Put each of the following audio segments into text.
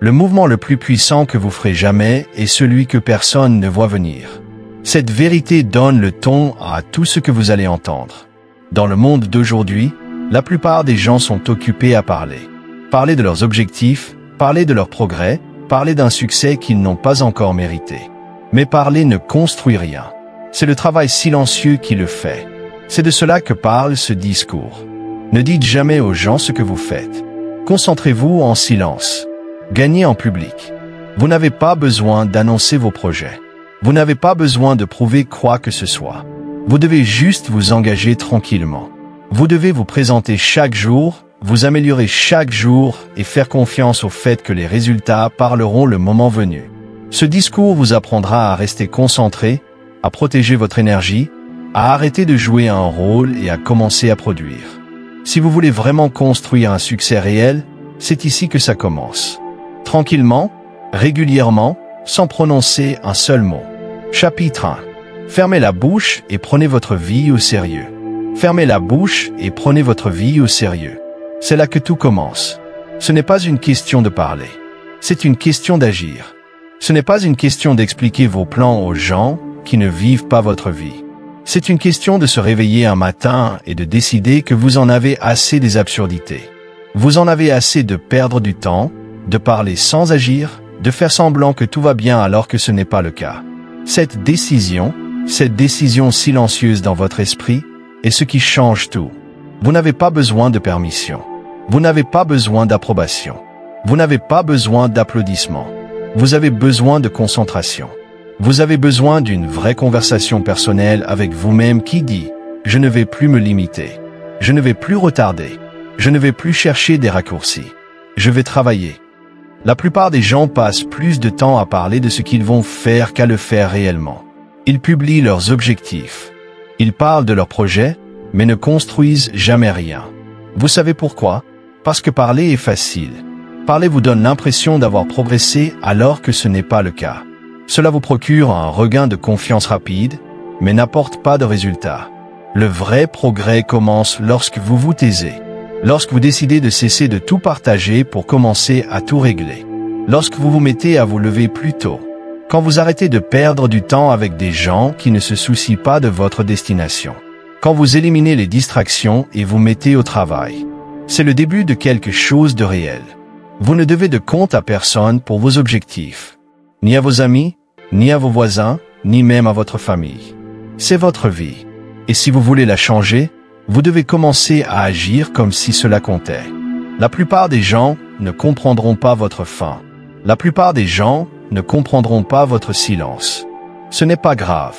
Le mouvement le plus puissant que vous ferez jamais est celui que personne ne voit venir. Cette vérité donne le ton à tout ce que vous allez entendre. Dans le monde d'aujourd'hui, la plupart des gens sont occupés à parler. Parler de leurs objectifs, parler de leur progrès, parler d'un succès qu'ils n'ont pas encore mérité. Mais parler ne construit rien. C'est le travail silencieux qui le fait. C'est de cela que parle ce discours. Ne dites jamais aux gens ce que vous faites. Concentrez-vous en silence. Gagnez en public. Vous n'avez pas besoin d'annoncer vos projets. Vous n'avez pas besoin de prouver quoi que ce soit. Vous devez juste vous engager tranquillement. Vous devez vous présenter chaque jour, vous améliorer chaque jour et faire confiance au fait que les résultats parleront le moment venu. Ce discours vous apprendra à rester concentré, à protéger votre énergie, à arrêter de jouer un rôle et à commencer à produire. Si vous voulez vraiment construire un succès réel, c'est ici que ça commence. Tranquillement, régulièrement, sans prononcer un seul mot. Chapitre 1. Fermez la bouche et prenez votre vie au sérieux. Fermez la bouche et prenez votre vie au sérieux. C'est là que tout commence. Ce n'est pas une question de parler. C'est une question d'agir. Ce n'est pas une question d'expliquer vos plans aux gens qui ne vivent pas votre vie. C'est une question de se réveiller un matin et de décider que vous en avez assez des absurdités. Vous en avez assez de perdre du temps, de parler sans agir, de faire semblant que tout va bien alors que ce n'est pas le cas. Cette décision silencieuse dans votre esprit, est ce qui change tout. Vous n'avez pas besoin de permission. Vous n'avez pas besoin d'approbation. Vous n'avez pas besoin d'applaudissements. Vous avez besoin de concentration. Vous avez besoin d'une vraie conversation personnelle avec vous-même qui dit « Je ne vais plus me limiter. Je ne vais plus retarder. Je ne vais plus chercher des raccourcis. Je vais travailler. » La plupart des gens passent plus de temps à parler de ce qu'ils vont faire qu'à le faire réellement. Ils publient leurs objectifs. Ils parlent de leurs projets, mais ne construisent jamais rien. Vous savez pourquoi? Parce que parler est facile. Parler vous donne l'impression d'avoir progressé alors que ce n'est pas le cas. Cela vous procure un regain de confiance rapide, mais n'apporte pas de résultat. Le vrai progrès commence lorsque vous vous taisez. Lorsque vous décidez de cesser de tout partager pour commencer à tout régler. Lorsque vous vous mettez à vous lever plus tôt. Quand vous arrêtez de perdre du temps avec des gens qui ne se soucient pas de votre destination. Quand vous éliminez les distractions et vous mettez au travail. C'est le début de quelque chose de réel. Vous ne devez de compte à personne pour vos objectifs. Ni à vos amis, ni à vos voisins, ni même à votre famille. C'est votre vie. Et si vous voulez la changer, vous devez commencer à agir comme si cela comptait. La plupart des gens ne comprendront pas votre faim. La plupart des gens ne comprendront pas votre silence. Ce n'est pas grave.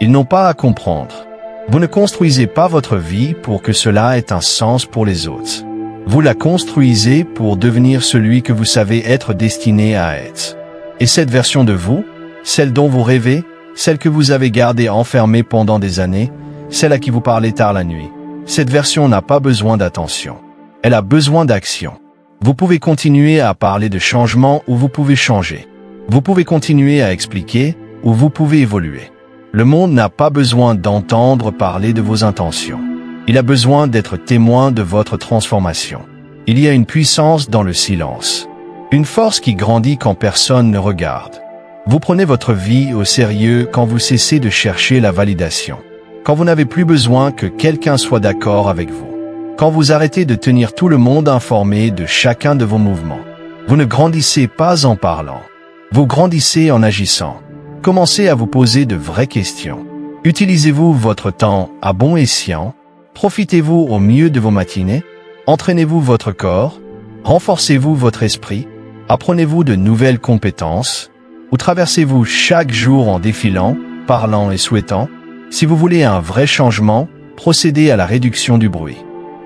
Ils n'ont pas à comprendre. Vous ne construisez pas votre vie pour que cela ait un sens pour les autres. Vous la construisez pour devenir celui que vous savez être destiné à être. Et cette version de vous, celle dont vous rêvez, celle que vous avez gardée enfermée pendant des années, celle à qui vous parlez tard la nuit, cette version n'a pas besoin d'attention. Elle a besoin d'action. Vous pouvez continuer à parler de changement ou vous pouvez changer. Vous pouvez continuer à expliquer ou vous pouvez évoluer. Le monde n'a pas besoin d'entendre parler de vos intentions. Il a besoin d'être témoin de votre transformation. Il y a une puissance dans le silence. Une force qui grandit quand personne ne regarde. Vous prenez votre vie au sérieux quand vous cessez de chercher la validation. Quand vous n'avez plus besoin que quelqu'un soit d'accord avec vous. Quand vous arrêtez de tenir tout le monde informé de chacun de vos mouvements. Vous ne grandissez pas en parlant. Vous grandissez en agissant. Commencez à vous poser de vraies questions. Utilisez-vous votre temps à bon escient? Profitez-vous au mieux de vos matinées? Entraînez-vous votre corps? Renforcez-vous votre esprit? Apprenez-vous de nouvelles compétences? Ou traversez-vous chaque jour en défilant, parlant et souhaitant? Si vous voulez un vrai changement, procédez à la réduction du bruit.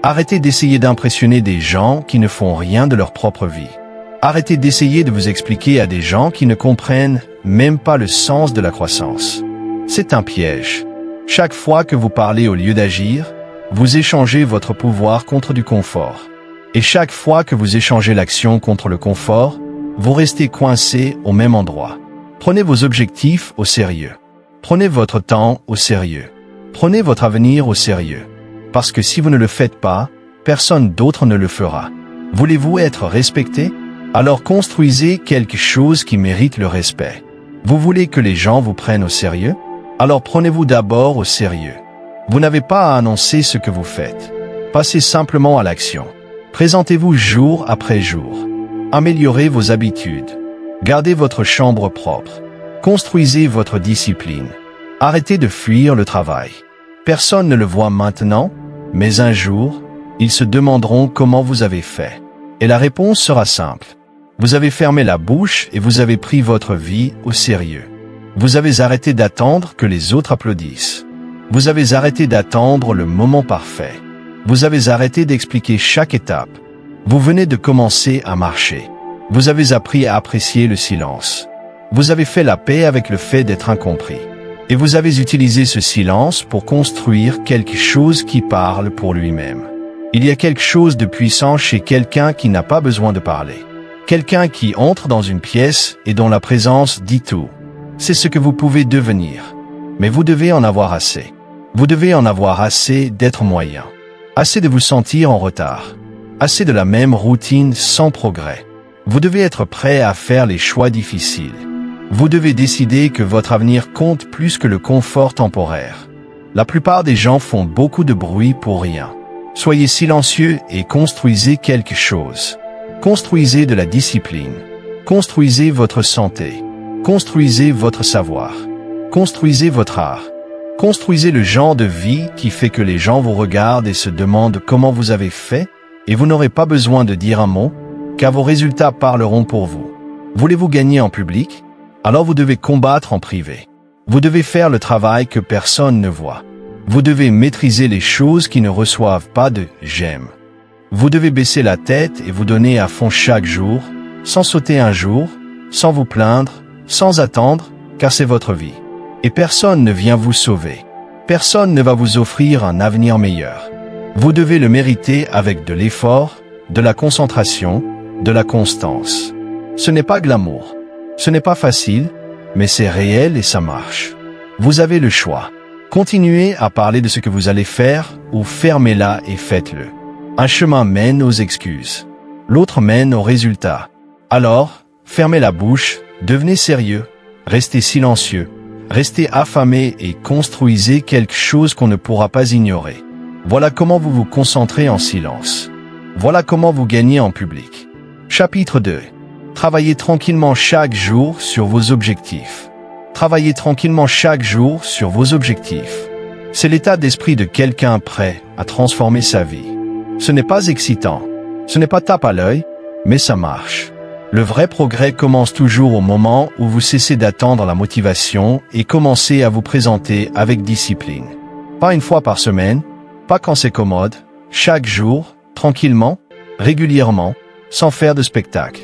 Arrêtez d'essayer d'impressionner des gens qui ne font rien de leur propre vie. Arrêtez d'essayer de vous expliquer à des gens qui ne comprennent même pas le sens de la croissance. C'est un piège. Chaque fois que vous parlez au lieu d'agir, vous échangez votre pouvoir contre du confort. Et chaque fois que vous échangez l'action contre le confort, vous restez coincé au même endroit. Prenez vos objectifs au sérieux. Prenez votre temps au sérieux. Prenez votre avenir au sérieux. Parce que si vous ne le faites pas, personne d'autre ne le fera. Voulez-vous être respecté? Alors construisez quelque chose qui mérite le respect. Vous voulez que les gens vous prennent au sérieux? Alors prenez-vous d'abord au sérieux. Vous n'avez pas à annoncer ce que vous faites. Passez simplement à l'action. Présentez-vous jour après jour. Améliorez vos habitudes. Gardez votre chambre propre. Construisez votre discipline. Arrêtez de fuir le travail. Personne ne le voit maintenant, mais un jour, ils se demanderont comment vous avez fait. Et la réponse sera simple. Vous avez fermé la bouche et vous avez pris votre vie au sérieux. Vous avez arrêté d'attendre que les autres applaudissent. Vous avez arrêté d'attendre le moment parfait. Vous avez arrêté d'expliquer chaque étape. Vous venez de commencer à marcher. Vous avez appris à apprécier le silence. Vous avez fait la paix avec le fait d'être incompris. Et vous avez utilisé ce silence pour construire quelque chose qui parle pour lui-même. Il y a quelque chose de puissant chez quelqu'un qui n'a pas besoin de parler. Quelqu'un qui entre dans une pièce et dont la présence dit tout. C'est ce que vous pouvez devenir. Mais vous devez en avoir assez. Vous devez en avoir assez d'être moyen. Assez de vous sentir en retard. Assez de la même routine sans progrès. Vous devez être prêt à faire les choix difficiles. Vous devez décider que votre avenir compte plus que le confort temporaire. La plupart des gens font beaucoup de bruit pour rien. Soyez silencieux et construisez quelque chose. Construisez de la discipline. Construisez votre santé. Construisez votre savoir. Construisez votre art. Construisez le genre de vie qui fait que les gens vous regardent et se demandent comment vous avez fait, et vous n'aurez pas besoin de dire un mot, car vos résultats parleront pour vous. Voulez-vous gagner en public? Alors vous devez combattre en privé. Vous devez faire le travail que personne ne voit. Vous devez maîtriser les choses qui ne reçoivent pas de « j'aime ». Vous devez baisser la tête et vous donner à fond chaque jour, sans sauter un jour, sans vous plaindre, sans attendre, car c'est votre vie. Et personne ne vient vous sauver. Personne ne va vous offrir un avenir meilleur. Vous devez le mériter avec de l'effort, de la concentration, de la constance. Ce n'est pas glamour. Ce n'est pas facile, mais c'est réel et ça marche. Vous avez le choix. Continuez à parler de ce que vous allez faire ou fermez-la et faites-le. Un chemin mène aux excuses. L'autre mène aux résultats. Alors, fermez la bouche, devenez sérieux, restez silencieux, restez affamé et construisez quelque chose qu'on ne pourra pas ignorer. Voilà comment vous vous concentrez en silence. Voilà comment vous gagnez en public. Chapitre 2. Travaillez tranquillement chaque jour sur vos objectifs. Travaillez tranquillement chaque jour sur vos objectifs. C'est l'état d'esprit de quelqu'un prêt à transformer sa vie. Ce n'est pas excitant. Ce n'est pas tape à l'œil, mais ça marche. Le vrai progrès commence toujours au moment où vous cessez d'attendre la motivation et commencez à vous présenter avec discipline. Pas une fois par semaine, pas quand c'est commode, chaque jour, tranquillement, régulièrement, sans faire de spectacle.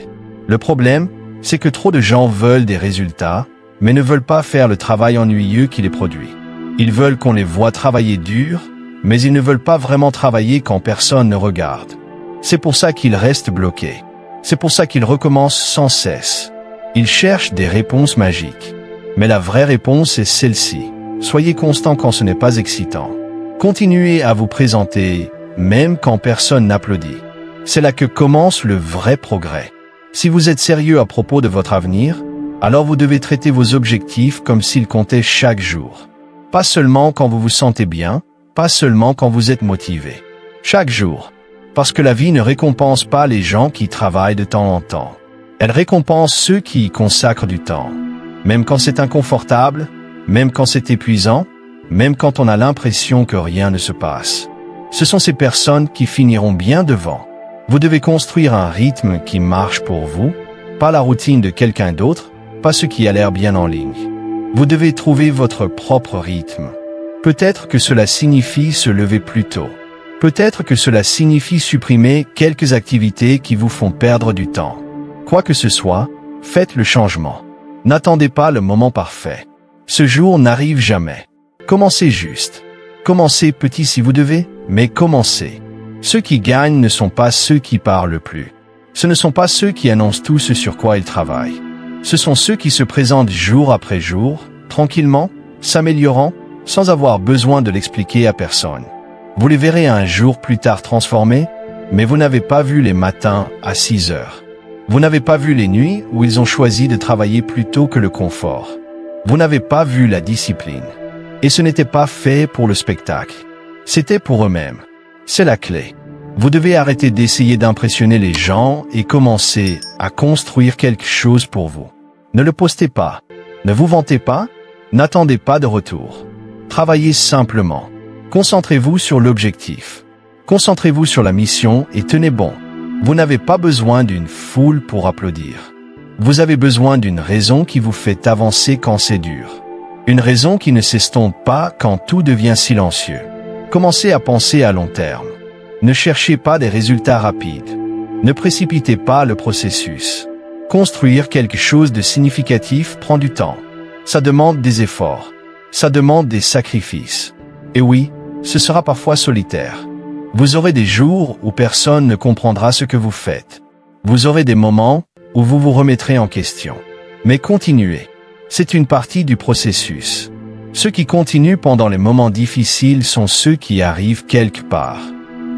Le problème, c'est que trop de gens veulent des résultats, mais ne veulent pas faire le travail ennuyeux qui les produit. Ils veulent qu'on les voit travailler dur, mais ils ne veulent pas vraiment travailler quand personne ne regarde. C'est pour ça qu'ils restent bloqués. C'est pour ça qu'ils recommencent sans cesse. Ils cherchent des réponses magiques. Mais la vraie réponse est celle-ci. Soyez constant quand ce n'est pas excitant. Continuez à vous présenter, même quand personne n'applaudit. C'est là que commence le vrai progrès. Si vous êtes sérieux à propos de votre avenir, alors vous devez traiter vos objectifs comme s'ils comptaient chaque jour. Pas seulement quand vous vous sentez bien, pas seulement quand vous êtes motivé. Chaque jour. Parce que la vie ne récompense pas les gens qui travaillent de temps en temps. Elle récompense ceux qui y consacrent du temps. Même quand c'est inconfortable, même quand c'est épuisant, même quand on a l'impression que rien ne se passe. Ce sont ces personnes qui finiront bien devant. Vous devez construire un rythme qui marche pour vous, pas la routine de quelqu'un d'autre, pas ce qui a l'air bien en ligne. Vous devez trouver votre propre rythme. Peut-être que cela signifie se lever plus tôt. Peut-être que cela signifie supprimer quelques activités qui vous font perdre du temps. Quoi que ce soit, faites le changement. N'attendez pas le moment parfait. Ce jour n'arrive jamais. Commencez juste. Commencez petit si vous devez, mais commencez. Ceux qui gagnent ne sont pas ceux qui parlent le plus. Ce ne sont pas ceux qui annoncent tout ce sur quoi ils travaillent. Ce sont ceux qui se présentent jour après jour, tranquillement, s'améliorant, sans avoir besoin de l'expliquer à personne. Vous les verrez un jour plus tard transformés, mais vous n'avez pas vu les matins à 6 heures. Vous n'avez pas vu les nuits où ils ont choisi de travailler plutôt que le confort. Vous n'avez pas vu la discipline. Et ce n'était pas fait pour le spectacle. C'était pour eux-mêmes. C'est la clé. Vous devez arrêter d'essayer d'impressionner les gens et commencer à construire quelque chose pour vous. Ne le postez pas. Ne vous vantez pas. N'attendez pas de retour. Travaillez simplement. Concentrez-vous sur l'objectif. Concentrez-vous sur la mission et tenez bon. Vous n'avez pas besoin d'une foule pour applaudir. Vous avez besoin d'une raison qui vous fait avancer quand c'est dur. Une raison qui ne s'estompe pas quand tout devient silencieux. Commencez à penser à long terme. Ne cherchez pas des résultats rapides. Ne précipitez pas le processus. Construire quelque chose de significatif prend du temps. Ça demande des efforts. Ça demande des sacrifices. Et oui, ce sera parfois solitaire. Vous aurez des jours où personne ne comprendra ce que vous faites. Vous aurez des moments où vous vous remettrez en question. Mais continuez. C'est une partie du processus. Ceux qui continuent pendant les moments difficiles sont ceux qui arrivent quelque part.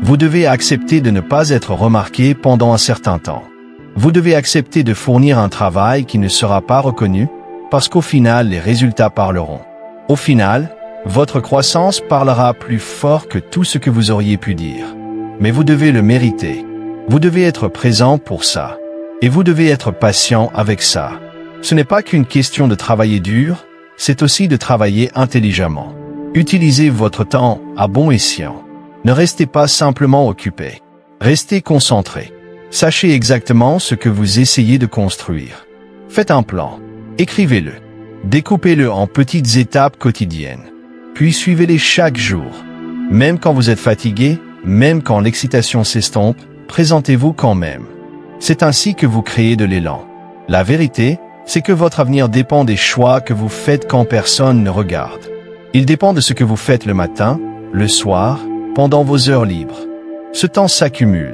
Vous devez accepter de ne pas être remarqué pendant un certain temps. Vous devez accepter de fournir un travail qui ne sera pas reconnu, parce qu'au final, les résultats parleront. Au final, votre croissance parlera plus fort que tout ce que vous auriez pu dire. Mais vous devez le mériter. Vous devez être présent pour ça. Et vous devez être patient avec ça. Ce n'est pas qu'une question de travailler dur, c'est aussi de travailler intelligemment. Utilisez votre temps à bon escient. Ne restez pas simplement occupé. Restez concentré. Sachez exactement ce que vous essayez de construire. Faites un plan. Écrivez-le. Découpez-le en petites étapes quotidiennes. Puis suivez-les chaque jour. Même quand vous êtes fatigué, même quand l'excitation s'estompe, présentez-vous quand même. C'est ainsi que vous créez de l'élan. La vérité, c'est que votre avenir dépend des choix que vous faites quand personne ne regarde. Il dépend de ce que vous faites le matin, le soir, pendant vos heures libres. Ce temps s'accumule.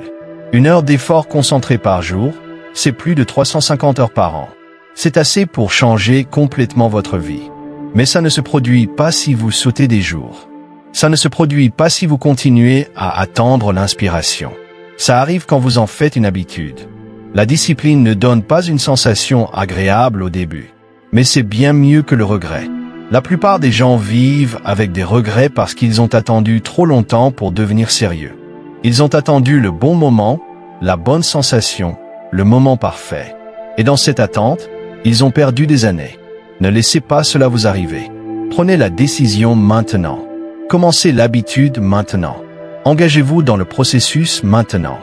1 heure d'effort concentré par jour, c'est plus de 350 heures par an. C'est assez pour changer complètement votre vie. Mais ça ne se produit pas si vous sautez des jours. Ça ne se produit pas si vous continuez à attendre l'inspiration. Ça arrive quand vous en faites une habitude. La discipline ne donne pas une sensation agréable au début. Mais c'est bien mieux que le regret. La plupart des gens vivent avec des regrets parce qu'ils ont attendu trop longtemps pour devenir sérieux. Ils ont attendu le bon moment, la bonne sensation, le moment parfait. Et dans cette attente, ils ont perdu des années. Ne laissez pas cela vous arriver. Prenez la décision maintenant. Commencez l'habitude maintenant. Engagez-vous dans le processus maintenant.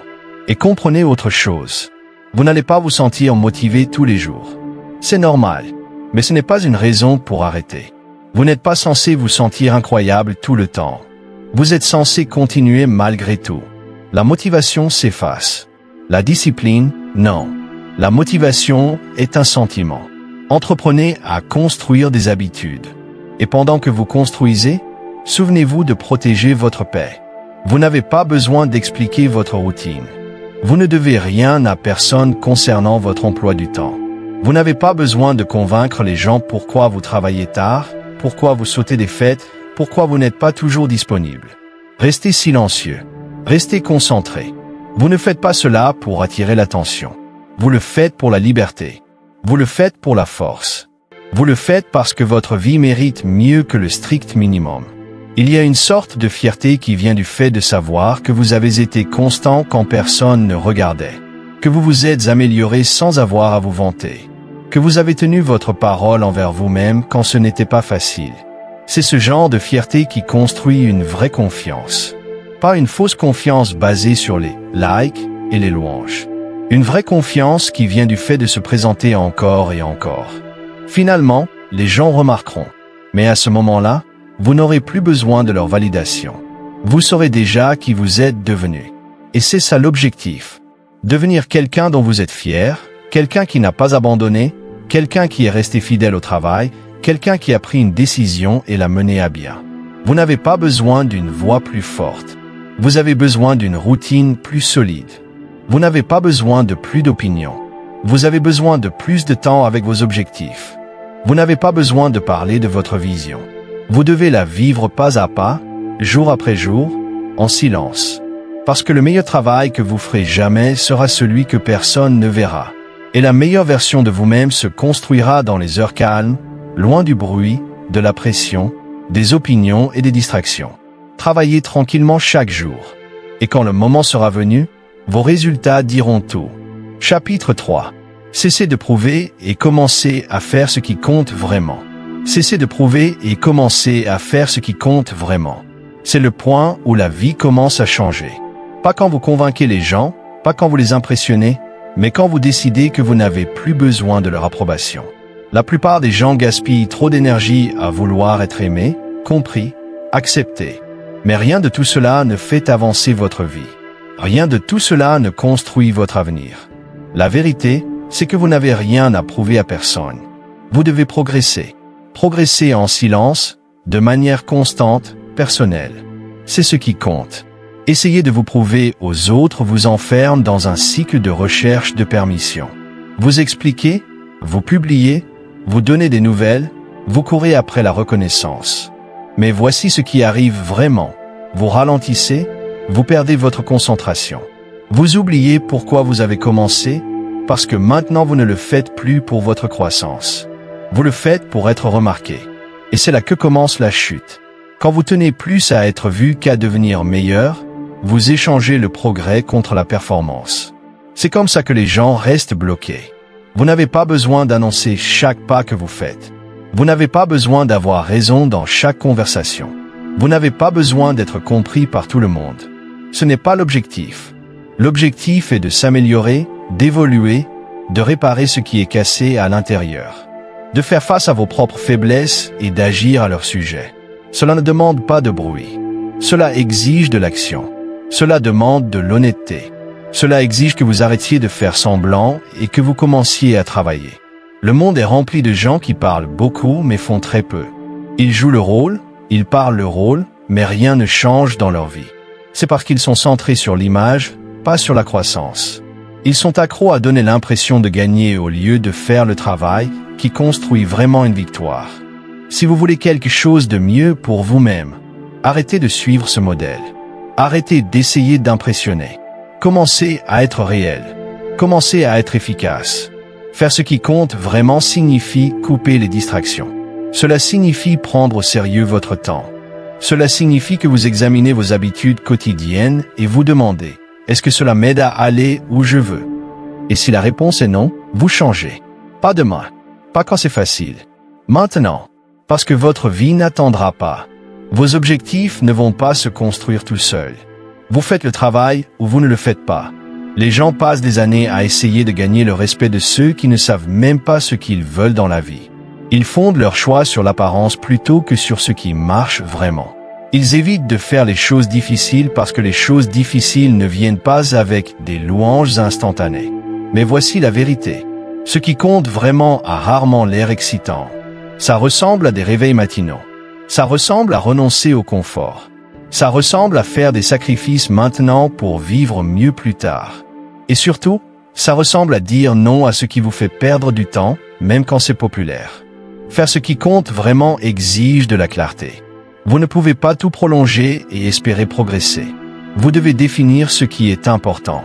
Et comprenez autre chose. Vous n'allez pas vous sentir motivé tous les jours. C'est normal. Mais ce n'est pas une raison pour arrêter. Vous n'êtes pas censé vous sentir incroyable tout le temps. Vous êtes censé continuer malgré tout. La motivation s'efface. La discipline, non. La motivation est un sentiment. Entreprenez à construire des habitudes. Et pendant que vous construisez, souvenez-vous de protéger votre paix. Vous n'avez pas besoin d'expliquer votre routine. Vous ne devez rien à personne concernant votre emploi du temps. Vous n'avez pas besoin de convaincre les gens pourquoi vous travaillez tard, pourquoi vous sautez des fêtes, pourquoi vous n'êtes pas toujours disponible. Restez silencieux. Restez concentré. Vous ne faites pas cela pour attirer l'attention. Vous le faites pour la liberté. Vous le faites pour la force. Vous le faites parce que votre vie mérite mieux que le strict minimum. Il y a une sorte de fierté qui vient du fait de savoir que vous avez été constant quand personne ne regardait. Que vous vous êtes amélioré sans avoir à vous vanter. Que vous avez tenu votre parole envers vous-même quand ce n'était pas facile. C'est ce genre de fierté qui construit une vraie confiance. Pas une fausse confiance basée sur les likes et les louanges. Une vraie confiance qui vient du fait de se présenter encore et encore. Finalement, les gens remarqueront. Mais à ce moment-là, vous n'aurez plus besoin de leur validation. Vous saurez déjà qui vous êtes devenu. Et c'est ça l'objectif. Devenir quelqu'un dont vous êtes fier, quelqu'un qui n'a pas abandonné, quelqu'un qui est resté fidèle au travail, quelqu'un qui a pris une décision et l'a menée à bien. Vous n'avez pas besoin d'une voix plus forte. Vous avez besoin d'une routine plus solide. Vous n'avez pas besoin de plus d'opinions. Vous avez besoin de plus de temps avec vos objectifs. Vous n'avez pas besoin de parler de votre vision. Vous devez la vivre pas à pas, jour après jour, en silence. Parce que le meilleur travail que vous ferez jamais sera celui que personne ne verra. Et la meilleure version de vous-même se construira dans les heures calmes, loin du bruit, de la pression, des opinions et des distractions. Travaillez tranquillement chaque jour. Et quand le moment sera venu, vos résultats diront tout. Chapitre 3. Cessez de prouver et commencez à faire ce qui compte vraiment. Cessez de prouver et commencez à faire ce qui compte vraiment. C'est le point où la vie commence à changer. Pas quand vous convainquez les gens, pas quand vous les impressionnez, mais quand vous décidez que vous n'avez plus besoin de leur approbation. La plupart des gens gaspillent trop d'énergie à vouloir être aimés, compris, acceptés. Mais rien de tout cela ne fait avancer votre vie. Rien de tout cela ne construit votre avenir. La vérité, c'est que vous n'avez rien à prouver à personne. Vous devez progresser. Progresser en silence, de manière constante, personnelle. C'est ce qui compte. Essayer de vous prouver aux autres vous enferme dans un cycle de recherche de permission. Vous expliquez, vous publiez, vous donnez des nouvelles, vous courez après la reconnaissance. Mais voici ce qui arrive vraiment. Vous ralentissez, vous perdez votre concentration. Vous oubliez pourquoi vous avez commencé, parce que maintenant vous ne le faites plus pour votre croissance. Vous le faites pour être remarqué. Et c'est là que commence la chute. Quand vous tenez plus à être vu qu'à devenir meilleur, vous échangez le progrès contre la performance. C'est comme ça que les gens restent bloqués. Vous n'avez pas besoin d'annoncer chaque pas que vous faites. Vous n'avez pas besoin d'avoir raison dans chaque conversation. Vous n'avez pas besoin d'être compris par tout le monde. Ce n'est pas l'objectif. L'objectif est de s'améliorer, d'évoluer, de réparer ce qui est cassé à l'intérieur. De faire face à vos propres faiblesses et d'agir à leur sujet. Cela ne demande pas de bruit. Cela exige de l'action. Cela demande de l'honnêteté. Cela exige que vous arrêtiez de faire semblant et que vous commenciez à travailler. Le monde est rempli de gens qui parlent beaucoup mais font très peu. Ils jouent le rôle, ils parlent le rôle, mais rien ne change dans leur vie. C'est parce qu'ils sont centrés sur l'image, pas sur la croissance. Ils sont accros à donner l'impression de gagner au lieu de faire le travail qui construit vraiment une victoire. Si vous voulez quelque chose de mieux pour vous-même, arrêtez de suivre ce modèle. Arrêtez d'essayer d'impressionner. Commencez à être réel. Commencez à être efficace. Faire ce qui compte vraiment signifie couper les distractions. Cela signifie prendre au sérieux votre temps. Cela signifie que vous examinez vos habitudes quotidiennes et vous demandez « Est-ce que cela m'aide à aller où je veux ?» Et si la réponse est non, vous changez. Pas demain. Pas quand c'est facile. Maintenant. Parce que votre vie n'attendra pas. Vos objectifs ne vont pas se construire tout seuls. Vous faites le travail ou vous ne le faites pas. Les gens passent des années à essayer de gagner le respect de ceux qui ne savent même pas ce qu'ils veulent dans la vie. Ils fondent leur choix sur l'apparence plutôt que sur ce qui marche vraiment. Ils évitent de faire les choses difficiles parce que les choses difficiles ne viennent pas avec des louanges instantanées. Mais voici la vérité. Ce qui compte vraiment a rarement l'air excitant. Ça ressemble à des réveils matinaux. Ça ressemble à renoncer au confort. Ça ressemble à faire des sacrifices maintenant pour vivre mieux plus tard. Et surtout, ça ressemble à dire non à ce qui vous fait perdre du temps, même quand c'est populaire. Faire ce qui compte vraiment exige de la clarté. Vous ne pouvez pas tout prolonger et espérer progresser. Vous devez définir ce qui est important.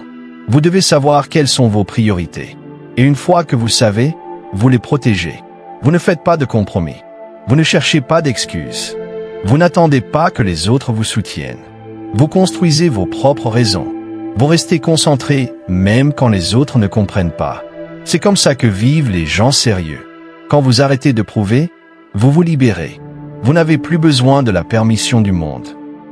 Vous devez savoir quelles sont vos priorités. Et une fois que vous savez, vous les protégez. Vous ne faites pas de compromis. Vous ne cherchez pas d'excuses. Vous n'attendez pas que les autres vous soutiennent. Vous construisez vos propres raisons. Vous restez concentré même quand les autres ne comprennent pas. C'est comme ça que vivent les gens sérieux. Quand vous arrêtez de prouver, vous vous libérez. Vous n'avez plus besoin de la permission du monde.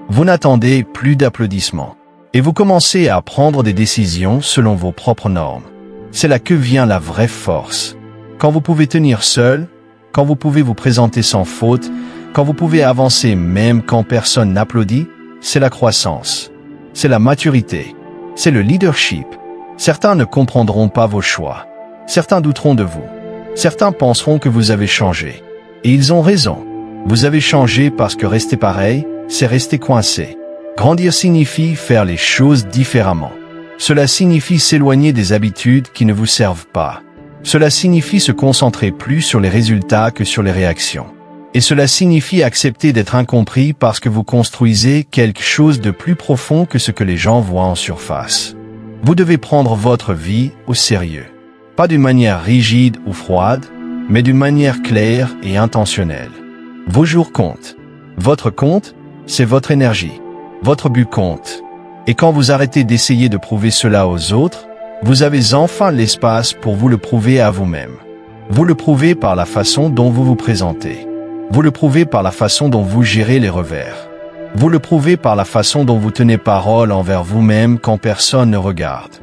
Vous n'attendez plus d'applaudissements. Et vous commencez à prendre des décisions selon vos propres normes. C'est là que vient la vraie force. Quand vous pouvez tenir seul, quand vous pouvez vous présenter sans faute, quand vous pouvez avancer même quand personne n'applaudit, c'est la croissance. C'est la maturité. C'est le leadership. Certains ne comprendront pas vos choix. Certains douteront de vous. Certains penseront que vous avez changé. Et ils ont raison. Vous avez changé parce que rester pareil, c'est rester coincé. Grandir signifie faire les choses différemment. Cela signifie s'éloigner des habitudes qui ne vous servent pas. Cela signifie se concentrer plus sur les résultats que sur les réactions. Et cela signifie accepter d'être incompris parce que vous construisez quelque chose de plus profond que ce que les gens voient en surface. Vous devez prendre votre vie au sérieux. Pas d'une manière rigide ou froide, mais d'une manière claire et intentionnelle. Vos jours comptent. Votre compte, c'est votre énergie. Votre but compte. Et quand vous arrêtez d'essayer de prouver cela aux autres, vous avez enfin l'espace pour vous le prouver à vous-même. Vous le prouvez par la façon dont vous vous présentez. Vous le prouvez par la façon dont vous gérez les revers. Vous le prouvez par la façon dont vous tenez parole envers vous-même quand personne ne regarde.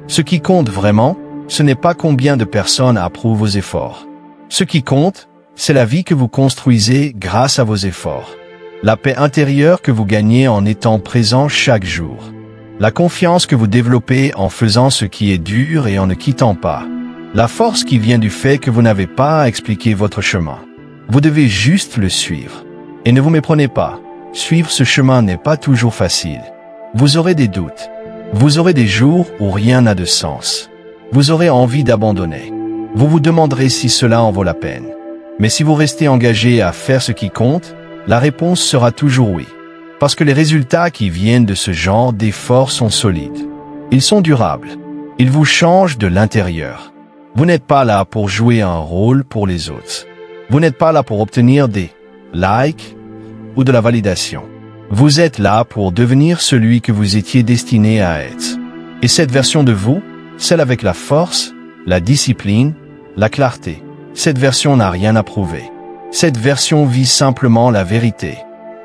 Ce qui compte vraiment, ce n'est pas combien de personnes approuvent vos efforts. Ce qui compte, c'est la vie que vous construisez grâce à vos efforts. La paix intérieure que vous gagnez en étant présent chaque jour. La confiance que vous développez en faisant ce qui est dur et en ne quittant pas. La force qui vient du fait que vous n'avez pas à expliquer votre chemin. Vous devez juste le suivre. Et ne vous méprenez pas. Suivre ce chemin n'est pas toujours facile. Vous aurez des doutes. Vous aurez des jours où rien n'a de sens. Vous aurez envie d'abandonner. Vous vous demanderez si cela en vaut la peine. Mais si vous restez engagé à faire ce qui compte, la réponse sera toujours oui. Parce que les résultats qui viennent de ce genre d'efforts sont solides. Ils sont durables. Ils vous changent de l'intérieur. Vous n'êtes pas là pour jouer un rôle pour les autres. Vous n'êtes pas là pour obtenir des likes ou de la validation. Vous êtes là pour devenir celui que vous étiez destiné à être. Et cette version de vous, celle avec la force, la discipline, la clarté, cette version n'a rien à prouver. Cette version vit simplement la vérité.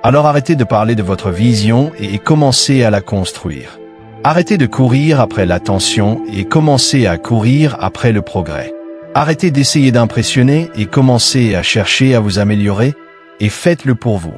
Alors arrêtez de parler de votre vision et commencez à la construire. Arrêtez de courir après l'attention et commencez à courir après le progrès. Arrêtez d'essayer d'impressionner et commencez à chercher à vous améliorer et faites-le pour vous.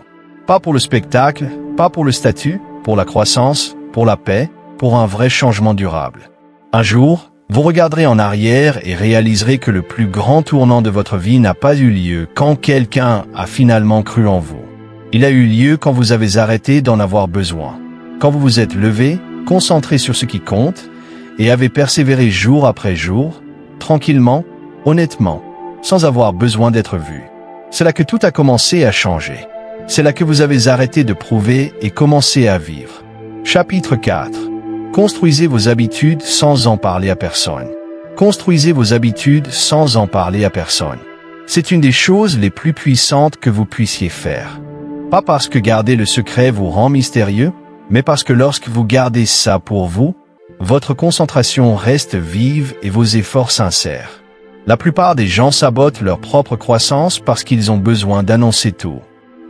Pas pour le spectacle, pas pour le statut, pour la croissance, pour la paix, pour un vrai changement durable. Un jour, vous regarderez en arrière et réaliserez que le plus grand tournant de votre vie n'a pas eu lieu quand quelqu'un a finalement cru en vous. Il a eu lieu quand vous avez arrêté d'en avoir besoin. Quand vous vous êtes levé, concentré sur ce qui compte, et avez persévéré jour après jour, tranquillement, honnêtement, sans avoir besoin d'être vu. C'est là que tout a commencé à changer. C'est là que vous avez arrêté de prouver et commencé à vivre. Chapitre 4. Construisez vos habitudes sans en parler à personne. Construisez vos habitudes sans en parler à personne. C'est une des choses les plus puissantes que vous puissiez faire. Pas parce que garder le secret vous rend mystérieux, mais parce que lorsque vous gardez ça pour vous, votre concentration reste vive et vos efforts sincères. La plupart des gens sabotent leur propre croissance parce qu'ils ont besoin d'annoncer tout.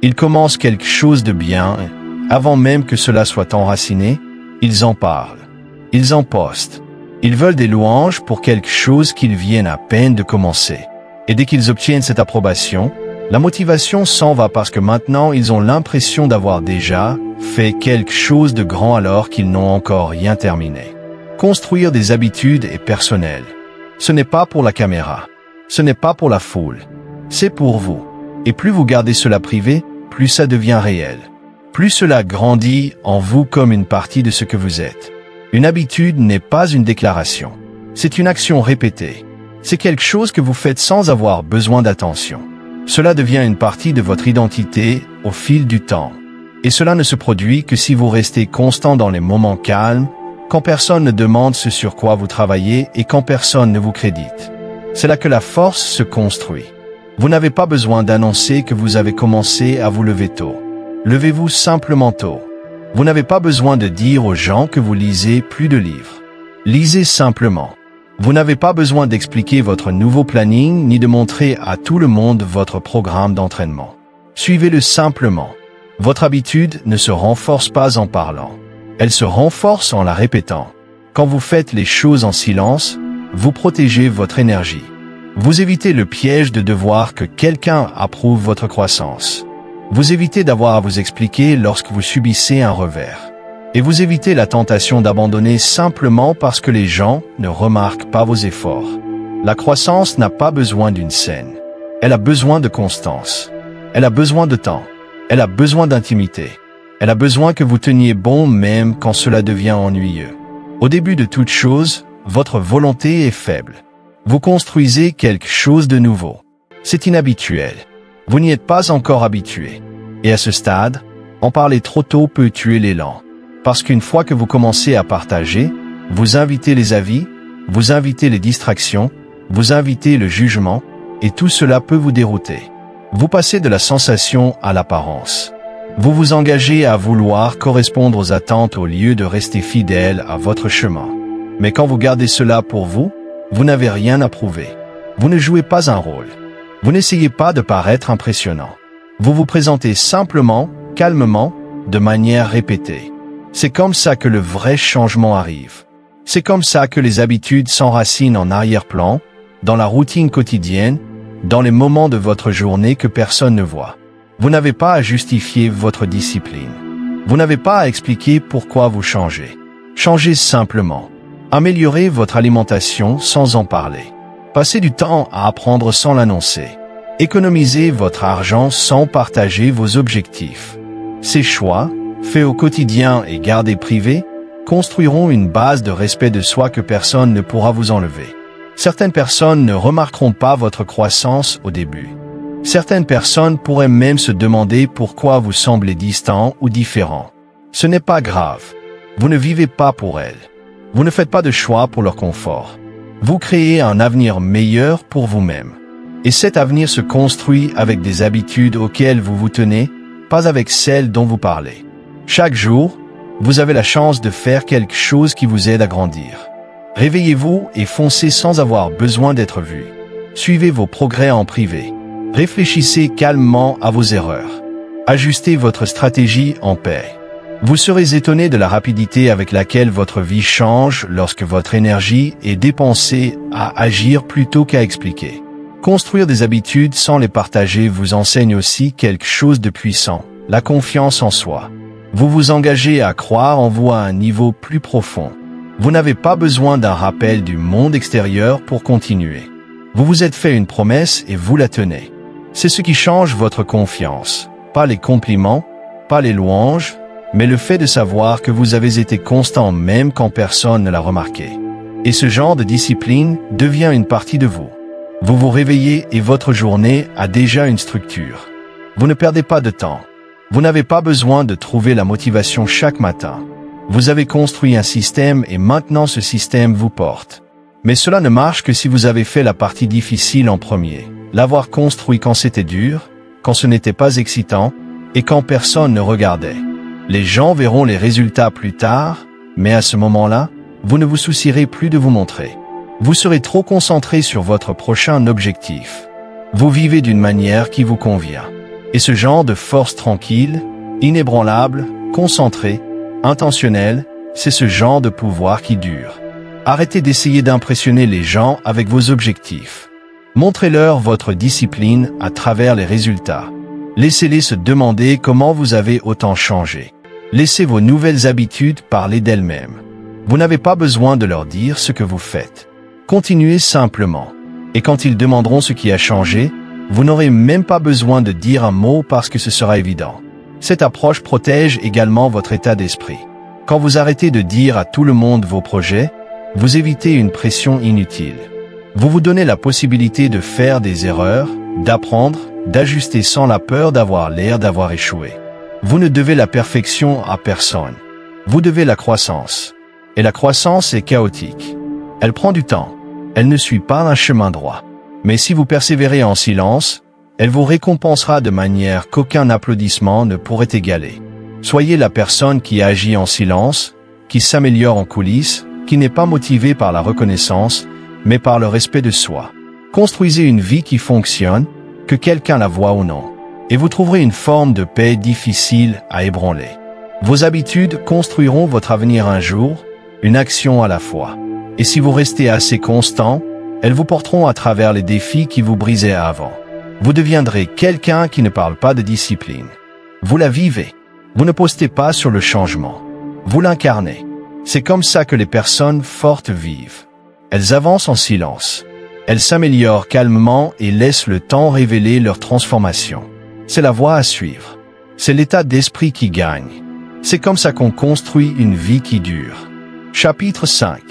Ils commencent quelque chose de bien, avant même que cela soit enraciné, ils en parlent. Ils en postent. Ils veulent des louanges pour quelque chose qu'ils viennent à peine de commencer. Et dès qu'ils obtiennent cette approbation, la motivation s'en va parce que maintenant ils ont l'impression d'avoir déjà fait quelque chose de grand alors qu'ils n'ont encore rien terminé. Construire des habitudes est personnel. Ce n'est pas pour la caméra. Ce n'est pas pour la foule. C'est pour vous. Et plus vous gardez cela privé, plus ça devient réel. Plus cela grandit en vous comme une partie de ce que vous êtes. Une habitude n'est pas une déclaration. C'est une action répétée. C'est quelque chose que vous faites sans avoir besoin d'attention. Cela devient une partie de votre identité au fil du temps. Et cela ne se produit que si vous restez constant dans les moments calmes, quand personne ne demande ce sur quoi vous travaillez et quand personne ne vous crédite. C'est là que la force se construit. Vous n'avez pas besoin d'annoncer que vous avez commencé à vous lever tôt. Levez-vous simplement tôt. Vous n'avez pas besoin de dire aux gens que vous lisez plus de livres. Lisez simplement. Vous n'avez pas besoin d'expliquer votre nouveau planning ni de montrer à tout le monde votre programme d'entraînement. Suivez-le simplement. Votre habitude ne se renforce pas en parlant. Elle se renforce en la répétant. Quand vous faites les choses en silence, vous protégez votre énergie. Vous évitez le piège de devoir que quelqu'un approuve votre croissance. Vous évitez d'avoir à vous expliquer lorsque vous subissez un revers. Et vous évitez la tentation d'abandonner simplement parce que les gens ne remarquent pas vos efforts. La croissance n'a pas besoin d'une scène. Elle a besoin de constance. Elle a besoin de temps. Elle a besoin d'intimité. Elle a besoin que vous teniez bon même quand cela devient ennuyeux. Au début de toute chose, votre volonté est faible. Vous construisez quelque chose de nouveau. C'est inhabituel. Vous n'y êtes pas encore habitué. Et à ce stade, en parler trop tôt peut tuer l'élan. Parce qu'une fois que vous commencez à partager, vous invitez les avis, vous invitez les distractions, Vous invitez le jugement, et tout cela peut vous dérouter. Vous passez de la sensation à l'apparence. Vous vous engagez à vouloir correspondre aux attentes au lieu de rester fidèle à votre chemin. Mais quand vous gardez cela pour vous, vous n'avez rien à prouver. Vous ne jouez pas un rôle. Vous n'essayez pas de paraître impressionnant. Vous vous présentez simplement, calmement, de manière répétée. C'est comme ça que le vrai changement arrive. C'est comme ça que les habitudes s'enracinent en arrière-plan, dans la routine quotidienne, dans les moments de votre journée que personne ne voit. Vous n'avez pas à justifier votre discipline. Vous n'avez pas à expliquer pourquoi vous changez. Changez simplement. Améliorez votre alimentation sans en parler. Passez du temps à apprendre sans l'annoncer. Économisez votre argent sans partager vos objectifs. Ces choix, faits au quotidien et gardés privés, construiront une base de respect de soi que personne ne pourra vous enlever. Certaines personnes ne remarqueront pas votre croissance au début. Certaines personnes pourraient même se demander pourquoi vous semblez distant ou différent. Ce n'est pas grave. Vous ne vivez pas pour elles. Vous ne faites pas de choix pour leur confort. Vous créez un avenir meilleur pour vous-même. Et cet avenir se construit avec des habitudes auxquelles vous vous tenez, pas avec celles dont vous parlez. Chaque jour, vous avez la chance de faire quelque chose qui vous aide à grandir. Réveillez-vous et foncez sans avoir besoin d'être vu. Suivez vos progrès en privé. Réfléchissez calmement à vos erreurs. Ajustez votre stratégie en paix. Vous serez étonné de la rapidité avec laquelle votre vie change lorsque votre énergie est dépensée à agir plutôt qu'à expliquer. Construire des habitudes sans les partager vous enseigne aussi quelque chose de puissant, la confiance en soi. Vous vous engagez à croire en vous à un niveau plus profond. Vous n'avez pas besoin d'un rappel du monde extérieur pour continuer. Vous vous êtes fait une promesse et vous la tenez. C'est ce qui change votre confiance. Pas les compliments, pas les louanges, mais le fait de savoir que vous avez été constant même quand personne ne l'a remarqué. Et ce genre de discipline devient une partie de vous. Vous vous réveillez et votre journée a déjà une structure. Vous ne perdez pas de temps. Vous n'avez pas besoin de trouver la motivation chaque matin. Vous avez construit un système et maintenant ce système vous porte. Mais cela ne marche que si vous avez fait la partie difficile en premier. L'avoir construit quand c'était dur, quand ce n'était pas excitant, et quand personne ne regardait. Les gens verront les résultats plus tard, mais à ce moment-là, vous ne vous soucierez plus de vous montrer. Vous serez trop concentré sur votre prochain objectif. Vous vivez d'une manière qui vous convient. Et ce genre de force tranquille, inébranlable, concentrée, intentionnelle, c'est ce genre de pouvoir qui dure. Arrêtez d'essayer d'impressionner les gens avec vos objectifs. Montrez-leur votre discipline à travers les résultats. Laissez-les se demander comment vous avez autant changé. Laissez vos nouvelles habitudes parler d'elles-mêmes. Vous n'avez pas besoin de leur dire ce que vous faites. Continuez simplement. Et quand ils demanderont ce qui a changé, vous n'aurez même pas besoin de dire un mot parce que ce sera évident. Cette approche protège également votre état d'esprit. Quand vous arrêtez de dire à tout le monde vos projets, vous évitez une pression inutile. Vous vous donnez la possibilité de faire des erreurs, d'apprendre, d'ajuster sans la peur d'avoir l'air d'avoir échoué. Vous ne devez la perfection à personne. Vous devez la croissance. Et la croissance est chaotique. Elle prend du temps. Elle ne suit pas un chemin droit. Mais si vous persévérez en silence, elle vous récompensera de manière qu'aucun applaudissement ne pourrait égaler. Soyez la personne qui agit en silence, qui s'améliore en coulisses, qui n'est pas motivée par la reconnaissance, mais par le respect de soi. Construisez une vie qui fonctionne, que quelqu'un la voie ou non, et vous trouverez une forme de paix difficile à ébranler. Vos habitudes construiront votre avenir un jour, une action à la fois. Et si vous restez assez constant, elles vous porteront à travers les défis qui vous brisaient avant. Vous deviendrez quelqu'un qui ne parle pas de discipline. Vous la vivez. Vous ne postez pas sur le changement. Vous l'incarnez. C'est comme ça que les personnes fortes vivent. Elles avancent en silence. Elles s'améliorent calmement et laissent le temps révéler leur transformation. C'est la voie à suivre. C'est l'état d'esprit qui gagne. C'est comme ça qu'on construit une vie qui dure. Chapitre 5.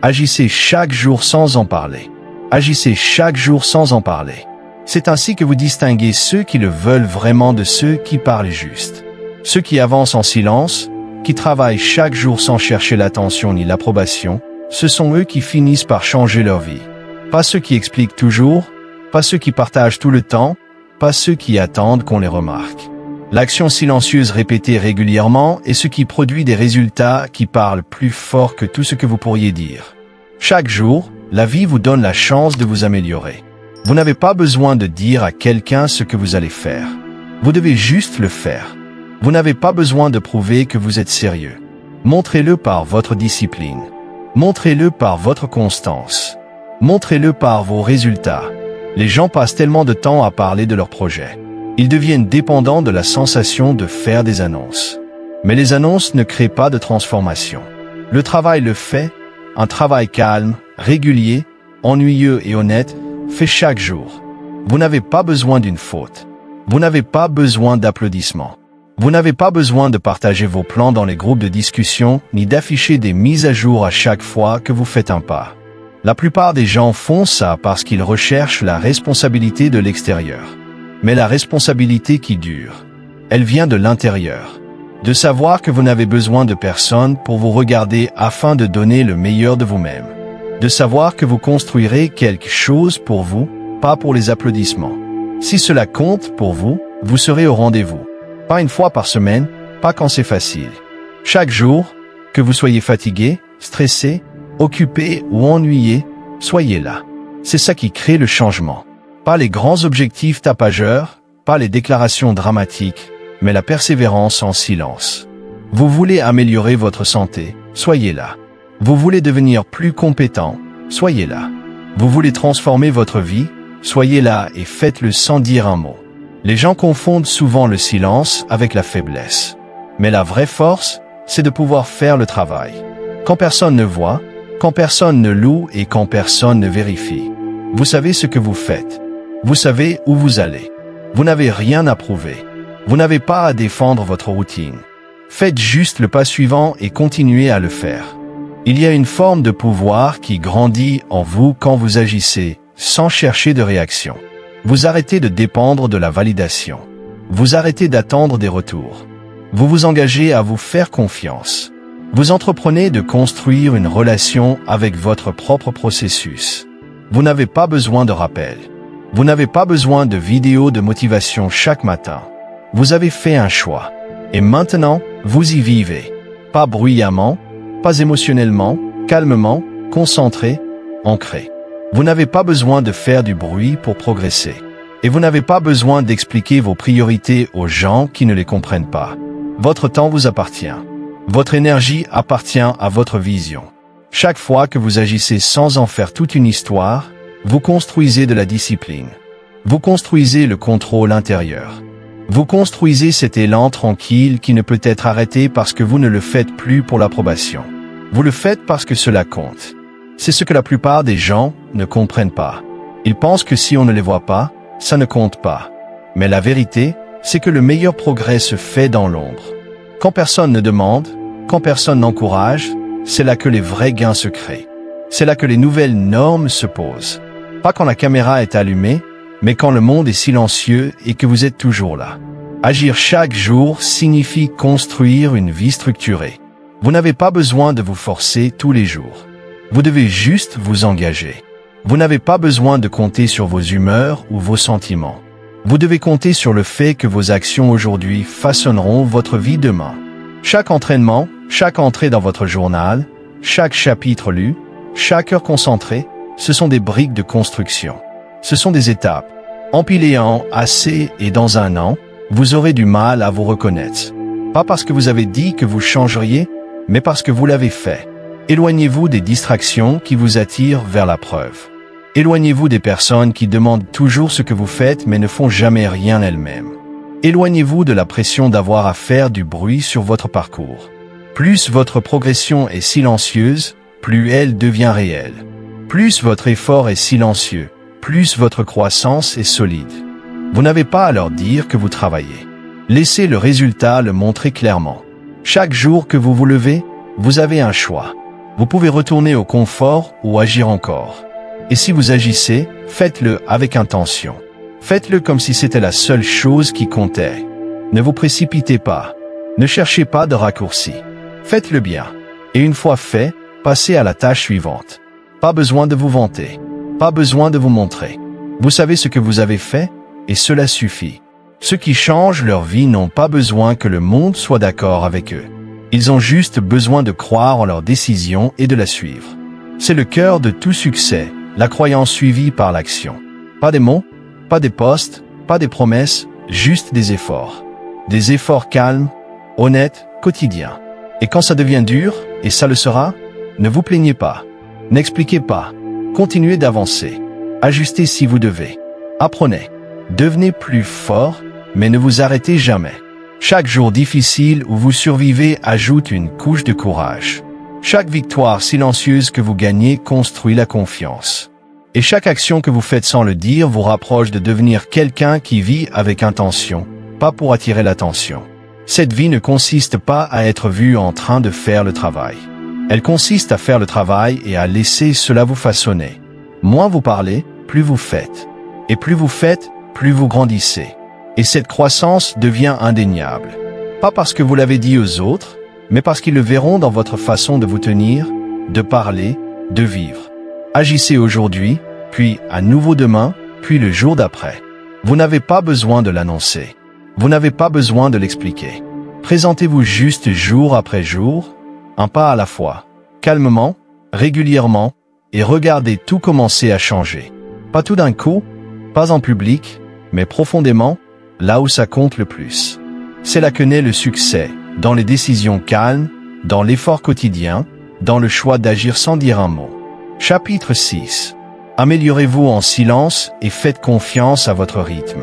Agissez chaque jour sans en parler. Agissez chaque jour sans en parler. C'est ainsi que vous distinguez ceux qui le veulent vraiment de ceux qui parlent juste. Ceux qui avancent en silence, qui travaillent chaque jour sans chercher l'attention ni l'approbation, ce sont eux qui finissent par changer leur vie. Pas ceux qui expliquent toujours, pas ceux qui partagent tout le temps, pas ceux qui attendent qu'on les remarque. L'action silencieuse répétée régulièrement est ce qui produit des résultats qui parlent plus fort que tout ce que vous pourriez dire. Chaque jour, la vie vous donne la chance de vous améliorer. Vous n'avez pas besoin de dire à quelqu'un ce que vous allez faire. Vous devez juste le faire. Vous n'avez pas besoin de prouver que vous êtes sérieux. Montrez-le par votre discipline. Montrez-le par votre constance. Montrez-le par vos résultats. Les gens passent tellement de temps à parler de leurs projets. Ils deviennent dépendants de la sensation de faire des annonces. Mais les annonces ne créent pas de transformation. Le travail le fait, un travail calme, régulier, ennuyeux et honnête, fait chaque jour. Vous n'avez pas besoin d'une faute. Vous n'avez pas besoin d'applaudissements. Vous n'avez pas besoin de partager vos plans dans les groupes de discussion, ni d'afficher des mises à jour à chaque fois que vous faites un pas. La plupart des gens font ça parce qu'ils recherchent la responsabilité de l'extérieur. Mais la responsabilité qui dure, elle vient de l'intérieur. De savoir que vous n'avez besoin de personne pour vous regarder afin de donner le meilleur de vous-même. De savoir que vous construirez quelque chose pour vous, pas pour les applaudissements. Si cela compte pour vous, vous serez au rendez-vous. Pas une fois par semaine, pas quand c'est facile. Chaque jour, que vous soyez fatigué, stressé, occupé ou ennuyé, soyez là. C'est ça qui crée le changement. Pas les grands objectifs tapageurs, pas les déclarations dramatiques, mais la persévérance en silence. Vous voulez améliorer votre santé, soyez là. Vous voulez devenir plus compétent, soyez là. Vous voulez transformer votre vie, soyez là et faites-le sans dire un mot. Les gens confondent souvent le silence avec la faiblesse. Mais la vraie force, c'est de pouvoir faire le travail. Quand personne ne voit, quand personne ne loue et quand personne ne vérifie. Vous savez ce que vous faites. Vous savez où vous allez. Vous n'avez rien à prouver. Vous n'avez pas à défendre votre routine. Faites juste le pas suivant et continuez à le faire. Il y a une forme de pouvoir qui grandit en vous quand vous agissez, sans chercher de réaction. Vous arrêtez de dépendre de la validation. Vous arrêtez d'attendre des retours. Vous vous engagez à vous faire confiance. Vous entreprenez de construire une relation avec votre propre processus. Vous n'avez pas besoin de rappel. Vous n'avez pas besoin de vidéos de motivation chaque matin. Vous avez fait un choix. Et maintenant, vous y vivez. Pas bruyamment, pas émotionnellement, calmement, concentré, ancré. Vous n'avez pas besoin de faire du bruit pour progresser. Et vous n'avez pas besoin d'expliquer vos priorités aux gens qui ne les comprennent pas. Votre temps vous appartient. Votre énergie appartient à votre vision. Chaque fois que vous agissez sans en faire toute une histoire, vous construisez de la discipline. Vous construisez le contrôle intérieur. Vous construisez cet élan tranquille qui ne peut être arrêté parce que vous ne le faites plus pour l'approbation. Vous le faites parce que cela compte. C'est ce que la plupart des gens ne comprennent pas. Ils pensent que si on ne les voit pas, ça ne compte pas. Mais la vérité, c'est que le meilleur progrès se fait dans l'ombre. Quand personne ne demande, quand personne n'encourage, c'est là que les vrais gains se créent. C'est là que les nouvelles normes se posent. Pas quand la caméra est allumée, mais quand le monde est silencieux et que vous êtes toujours là. Agir chaque jour signifie construire une vie structurée. Vous n'avez pas besoin de vous forcer tous les jours. Vous devez juste vous engager. Vous n'avez pas besoin de compter sur vos humeurs ou vos sentiments. Vous devez compter sur le fait que vos actions aujourd'hui façonneront votre vie demain. Chaque entraînement, chaque entrée dans votre journal, chaque chapitre lu, chaque heure concentrée, ce sont des briques de construction. Ce sont des étapes. Empilez-en assez et dans un an, vous aurez du mal à vous reconnaître. Pas parce que vous avez dit que vous changeriez, mais parce que vous l'avez fait. Éloignez-vous des distractions qui vous attirent vers la preuve. Éloignez-vous des personnes qui demandent toujours ce que vous faites mais ne font jamais rien elles-mêmes. Éloignez-vous de la pression d'avoir à faire du bruit sur votre parcours. Plus votre progression est silencieuse, plus elle devient réelle. Plus votre effort est silencieux, plus votre croissance est solide. Vous n'avez pas à leur dire que vous travaillez. Laissez le résultat le montrer clairement. Chaque jour que vous vous levez, vous avez un choix. Vous pouvez retourner au confort ou agir encore. Et si vous agissez, faites-le avec intention. Faites-le comme si c'était la seule chose qui comptait. Ne vous précipitez pas. Ne cherchez pas de raccourci. Faites-le bien. Et une fois fait, passez à la tâche suivante. Pas besoin de vous vanter. Pas besoin de vous montrer. Vous savez ce que vous avez fait, et cela suffit. Ceux qui changent leur vie n'ont pas besoin que le monde soit d'accord avec eux. Ils ont juste besoin de croire en leur décision et de la suivre. C'est le cœur de tout succès, la croyance suivie par l'action. Pas des mots, pas des postes, pas des promesses, juste des efforts. Des efforts calmes, honnêtes, quotidiens. Et quand ça devient dur, et ça le sera, ne vous plaignez pas. N'expliquez pas. Continuez d'avancer. Ajustez si vous devez. Apprenez. Devenez plus fort, mais ne vous arrêtez jamais. Chaque jour difficile où vous survivez ajoute une couche de courage. Chaque victoire silencieuse que vous gagnez construit la confiance. Et chaque action que vous faites sans le dire vous rapproche de devenir quelqu'un qui vit avec intention, pas pour attirer l'attention. Cette vie ne consiste pas à être vu en train de faire le travail. Elle consiste à faire le travail et à laisser cela vous façonner. Moins vous parlez, plus vous faites. Et plus vous faites, plus vous grandissez. Et cette croissance devient indéniable. Pas parce que vous l'avez dit aux autres, mais parce qu'ils le verront dans votre façon de vous tenir, de parler, de vivre. Agissez aujourd'hui, puis à nouveau demain, puis le jour d'après. Vous n'avez pas besoin de l'annoncer. Vous n'avez pas besoin de l'expliquer. Présentez-vous juste jour après jour, un pas à la fois, calmement, régulièrement, et regardez tout commencer à changer. Pas tout d'un coup, pas en public, mais profondément, là où ça compte le plus. C'est là que naît le succès, dans les décisions calmes, dans l'effort quotidien, dans le choix d'agir sans dire un mot. Chapitre 6. Améliorez-vous en silence et faites confiance à votre rythme.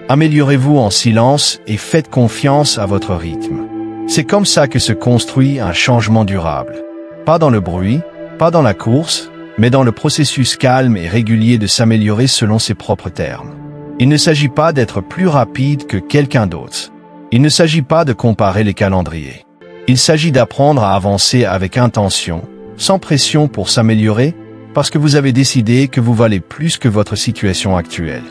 Améliorez-vous en silence et faites confiance à votre rythme. C'est comme ça que se construit un changement durable. Pas dans le bruit, pas dans la course, mais dans le processus calme et régulier de s'améliorer selon ses propres termes. Il ne s'agit pas d'être plus rapide que quelqu'un d'autre. Il ne s'agit pas de comparer les calendriers. Il s'agit d'apprendre à avancer avec intention, sans pression pour s'améliorer, parce que vous avez décidé que vous valez plus que votre situation actuelle.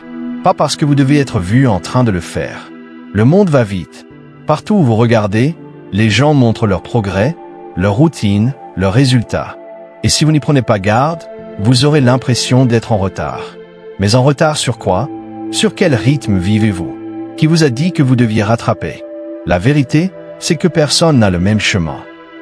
Pas parce que vous devez être vu en train de le faire. Le monde va vite. Partout où vous regardez, les gens montrent leur progrès, leur routine, leurs résultats. Et si vous n'y prenez pas garde, vous aurez l'impression d'être en retard. Mais en retard sur quoi? Sur quel rythme vivez-vous? Qui vous a dit que vous deviez rattraper? La vérité, c'est que personne n'a le même chemin.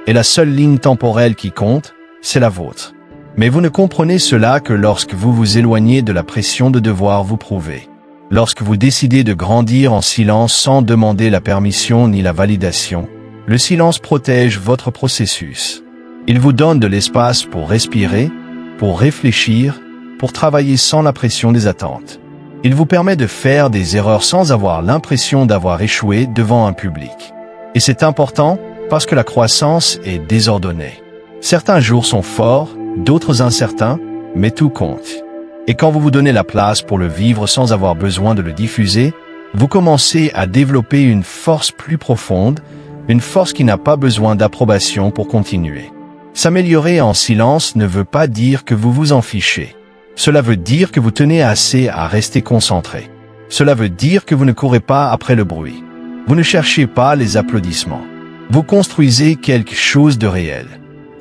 Et la seule ligne temporelle qui compte, c'est la vôtre. Mais vous ne comprenez cela que lorsque vous vous éloignez de la pression de devoir vous prouver. Lorsque vous décidez de grandir en silence sans demander la permission ni la validation, le silence protège votre processus. Il vous donne de l'espace pour respirer, pour réfléchir, pour travailler sans la pression des attentes. Il vous permet de faire des erreurs sans avoir l'impression d'avoir échoué devant un public. Et c'est important parce que la croissance est désordonnée. Certains jours sont forts, d'autres incertains, mais tout compte. Et quand vous vous donnez la place pour le vivre sans avoir besoin de le diffuser, vous commencez à développer une force plus profonde, une force qui n'a pas besoin d'approbation pour continuer. S'améliorer en silence ne veut pas dire que vous vous en fichez. Cela veut dire que vous tenez assez à rester concentré. Cela veut dire que vous ne courez pas après le bruit. Vous ne cherchez pas les applaudissements. Vous construisez quelque chose de réel.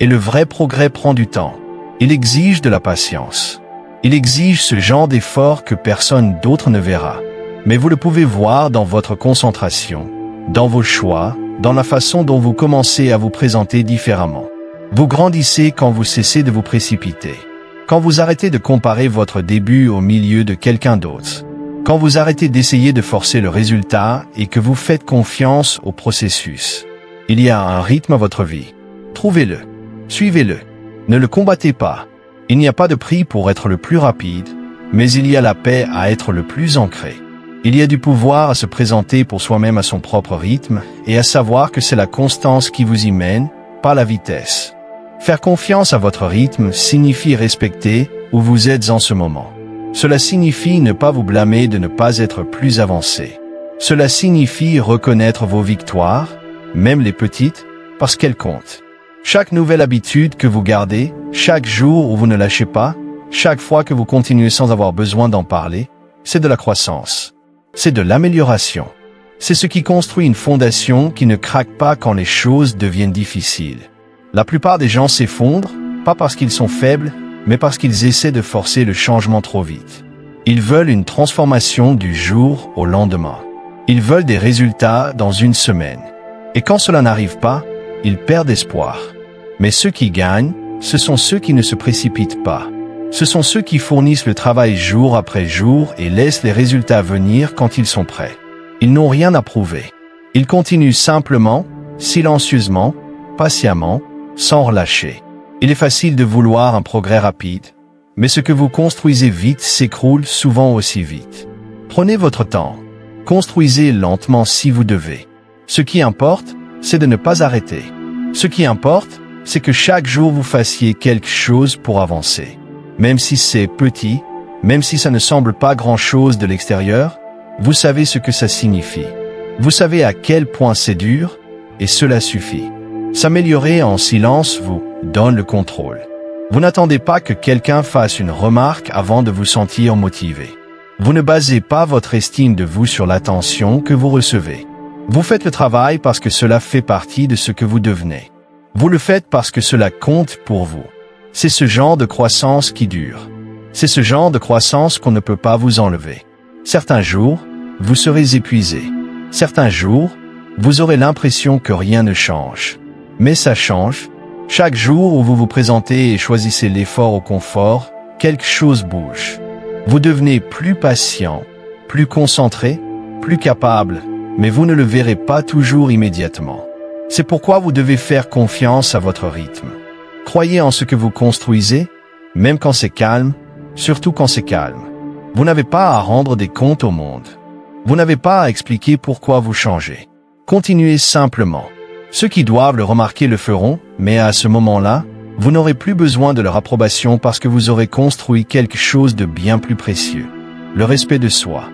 Et le vrai progrès prend du temps. Il exige de la patience. Il exige ce genre d'effort que personne d'autre ne verra. Mais vous le pouvez voir dans votre concentration, dans vos choix, dans la façon dont vous commencez à vous présenter différemment. Vous grandissez quand vous cessez de vous précipiter. Quand vous arrêtez de comparer votre début au milieu de quelqu'un d'autre. Quand vous arrêtez d'essayer de forcer le résultat et que vous faites confiance au processus. Il y a un rythme à votre vie. Trouvez-le. Suivez-le. Ne le combattez pas. Il n'y a pas de prix pour être le plus rapide, mais il y a la paix à être le plus ancré. Il y a du pouvoir à se présenter pour soi-même à son propre rythme et à savoir que c'est la constance qui vous y mène, pas la vitesse. Faire confiance à votre rythme signifie respecter où vous êtes en ce moment. Cela signifie ne pas vous blâmer de ne pas être plus avancé. Cela signifie reconnaître vos victoires, même les petites, parce qu'elles comptent. Chaque nouvelle habitude que vous gardez, chaque jour où vous ne lâchez pas, chaque fois que vous continuez sans avoir besoin d'en parler, c'est de la croissance. C'est de l'amélioration. C'est ce qui construit une fondation qui ne craque pas quand les choses deviennent difficiles. La plupart des gens s'effondrent, pas parce qu'ils sont faibles, mais parce qu'ils essaient de forcer le changement trop vite. Ils veulent une transformation du jour au lendemain. Ils veulent des résultats dans une semaine. Et quand cela n'arrive pas, ils perdent espoir. Mais ceux qui gagnent, ce sont ceux qui ne se précipitent pas. Ce sont ceux qui fournissent le travail jour après jour et laissent les résultats venir quand ils sont prêts. Ils n'ont rien à prouver. Ils continuent simplement, silencieusement, patiemment, sans relâcher. Il est facile de vouloir un progrès rapide, mais ce que vous construisez vite s'écroule souvent aussi vite. Prenez votre temps. Construisez lentement si vous devez. Ce qui importe, c'est de ne pas arrêter. Ce qui importe, c'est que chaque jour vous fassiez quelque chose pour avancer. Même si c'est petit, même si ça ne semble pas grand-chose de l'extérieur, vous savez ce que ça signifie. Vous savez à quel point c'est dur, et cela suffit. S'améliorer en silence vous donne le contrôle. Vous n'attendez pas que quelqu'un fasse une remarque avant de vous sentir motivé. Vous ne basez pas votre estime de vous sur l'attention que vous recevez. Vous faites le travail parce que cela fait partie de ce que vous devenez. Vous le faites parce que cela compte pour vous. C'est ce genre de croissance qui dure. C'est ce genre de croissance qu'on ne peut pas vous enlever. Certains jours, vous serez épuisé. Certains jours, vous aurez l'impression que rien ne change. Mais ça change. Chaque jour où vous vous présentez et choisissez l'effort au confort, quelque chose bouge. Vous devenez plus patient, plus concentré, plus capable, mais vous ne le verrez pas toujours immédiatement. C'est pourquoi vous devez faire confiance à votre rythme. Croyez en ce que vous construisez, même quand c'est calme, surtout quand c'est calme. Vous n'avez pas à rendre des comptes au monde. Vous n'avez pas à expliquer pourquoi vous changez. Continuez simplement. Ceux qui doivent le remarquer le feront, mais à ce moment-là, vous n'aurez plus besoin de leur approbation parce que vous aurez construit quelque chose de bien plus précieux. Le respect de soi.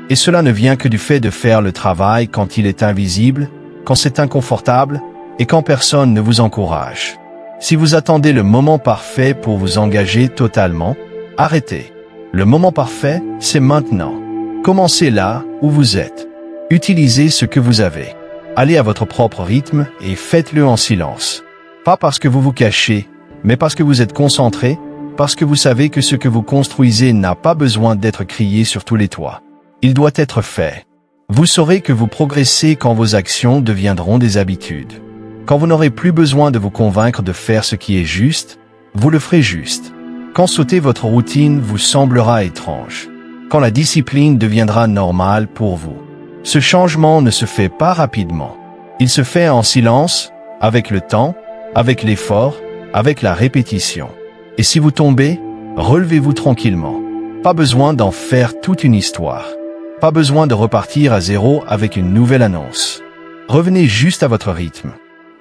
Et cela ne vient que du fait de faire le travail quand il est invisible, quand c'est inconfortable et quand personne ne vous encourage. Si vous attendez le moment parfait pour vous engager totalement, arrêtez. Le moment parfait, c'est maintenant. Commencez là où vous êtes. Utilisez ce que vous avez. Allez à votre propre rythme et faites-le en silence. Pas parce que vous vous cachez, mais parce que vous êtes concentré, parce que vous savez que ce que vous construisez n'a pas besoin d'être crié sur tous les toits. Il doit être fait. Vous saurez que vous progressez quand vos actions deviendront des habitudes. Quand vous n'aurez plus besoin de vous convaincre de faire ce qui est juste, vous le ferez juste. Quand sauter votre routine vous semblera étrange. Quand la discipline deviendra normale pour vous. Ce changement ne se fait pas rapidement. Il se fait en silence, avec le temps, avec l'effort, avec la répétition. Et si vous tombez, relevez-vous tranquillement. Pas besoin d'en faire toute une histoire. Pas besoin de repartir à zéro avec une nouvelle annonce. Revenez juste à votre rythme.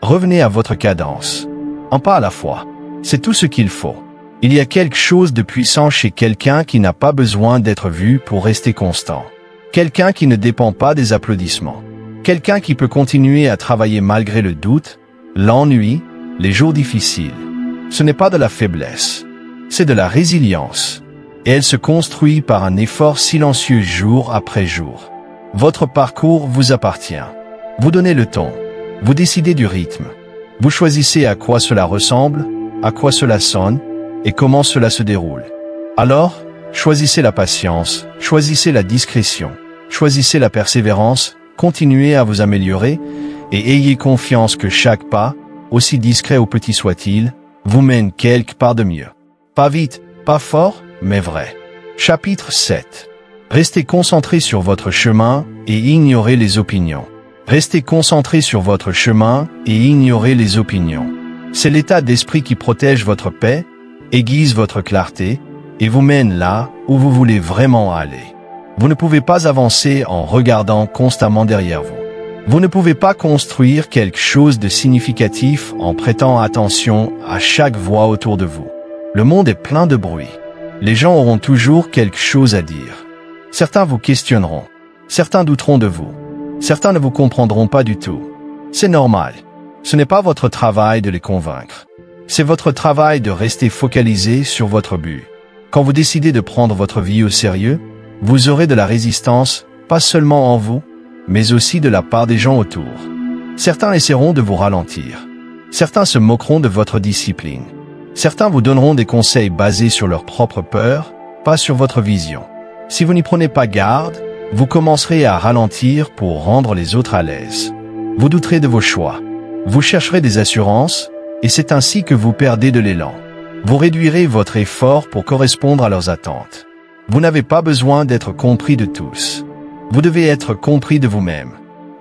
Revenez à votre cadence. Un pas à la fois. C'est tout ce qu'il faut. Il y a quelque chose de puissant chez quelqu'un qui n'a pas besoin d'être vu pour rester constant. Quelqu'un qui ne dépend pas des applaudissements. Quelqu'un qui peut continuer à travailler malgré le doute, l'ennui, les jours difficiles. Ce n'est pas de la faiblesse. C'est de la résilience. Et elle se construit par un effort silencieux jour après jour. Votre parcours vous appartient. Vous donnez le ton. Vous décidez du rythme. Vous choisissez à quoi cela ressemble, à quoi cela sonne, et comment cela se déroule. Alors, choisissez la patience, choisissez la discrétion, choisissez la persévérance, continuez à vous améliorer, et ayez confiance que chaque pas, aussi discret ou petit soit-il, vous mène quelque part de mieux. Pas vite, pas fort, mais vrai. Chapitre 7. Restez concentré sur votre chemin et ignorez les opinions. Restez concentré sur votre chemin et ignorez les opinions. C'est l'état d'esprit qui protège votre paix, aiguise votre clarté et vous mène là où vous voulez vraiment aller. Vous ne pouvez pas avancer en regardant constamment derrière vous. Vous ne pouvez pas construire quelque chose de significatif en prêtant attention à chaque voix autour de vous. Le monde est plein de bruit. Les gens auront toujours quelque chose à dire. Certains vous questionneront. Certains douteront de vous. Certains ne vous comprendront pas du tout. C'est normal. Ce n'est pas votre travail de les convaincre. C'est votre travail de rester focalisé sur votre but. Quand vous décidez de prendre votre vie au sérieux, vous aurez de la résistance, pas seulement en vous, mais aussi de la part des gens autour. Certains essaieront de vous ralentir. Certains se moqueront de votre discipline. Certains vous donneront des conseils basés sur leur propre peur, pas sur votre vision. Si vous n'y prenez pas garde, vous commencerez à ralentir pour rendre les autres à l'aise. Vous douterez de vos choix. Vous chercherez des assurances, et c'est ainsi que vous perdez de l'élan. Vous réduirez votre effort pour correspondre à leurs attentes. Vous n'avez pas besoin d'être compris de tous. Vous devez être compris de vous-même.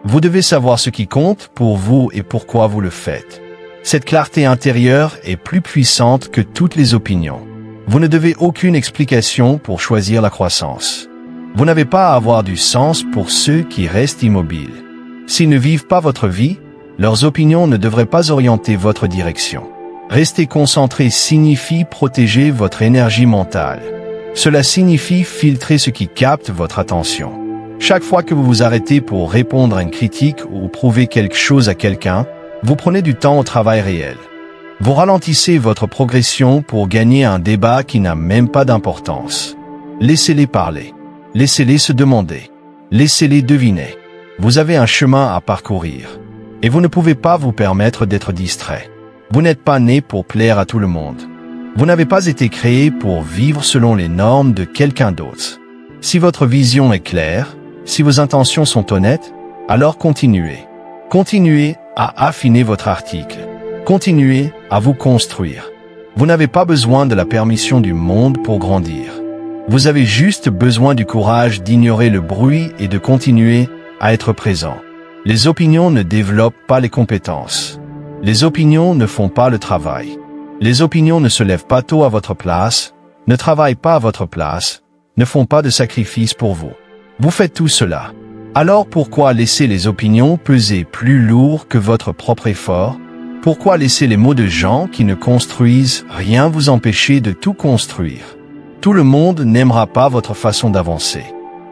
Vous devez savoir ce qui compte pour vous et pourquoi vous le faites. Cette clarté intérieure est plus puissante que toutes les opinions. Vous ne devez aucune explication pour choisir la croissance. Vous n'avez pas à avoir du sens pour ceux qui restent immobiles. S'ils ne vivent pas votre vie, leurs opinions ne devraient pas orienter votre direction. Rester concentré signifie protéger votre énergie mentale. Cela signifie filtrer ce qui capte votre attention. Chaque fois que vous vous arrêtez pour répondre à une critique ou prouver quelque chose à quelqu'un, vous prenez du temps au travail réel. Vous ralentissez votre progression pour gagner un débat qui n'a même pas d'importance. Laissez-les parler. Laissez-les se demander. Laissez-les deviner. Vous avez un chemin à parcourir. Et vous ne pouvez pas vous permettre d'être distrait. Vous n'êtes pas né pour plaire à tout le monde. Vous n'avez pas été créé pour vivre selon les normes de quelqu'un d'autre. Si votre vision est claire, si vos intentions sont honnêtes, alors continuez. Continuez à affiner votre article. Continuez à vous construire. Vous n'avez pas besoin de la permission du monde pour grandir. Vous avez juste besoin du courage d'ignorer le bruit et de continuer à être présent. Les opinions ne développent pas les compétences. Les opinions ne font pas le travail. Les opinions ne se lèvent pas tôt à votre place, ne travaillent pas à votre place, ne font pas de sacrifices pour vous. Vous faites tout cela. Alors pourquoi laisser les opinions peser plus lourd que votre propre effort? Pourquoi laisser les mots de gens qui ne construisent rien vous empêcher de tout construire? Tout le monde n'aimera pas votre façon d'avancer.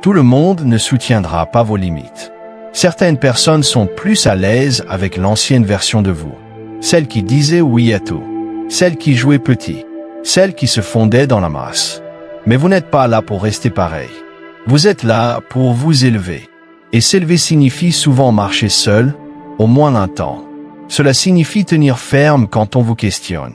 Tout le monde ne soutiendra pas vos limites. Certaines personnes sont plus à l'aise avec l'ancienne version de vous. Celles qui disaient oui à tout. Celles qui jouaient petit. Celles qui se fondaient dans la masse. Mais vous n'êtes pas là pour rester pareil. Vous êtes là pour vous élever. Et s'élever signifie souvent marcher seul, au moins un temps. Cela signifie tenir ferme quand on vous questionne.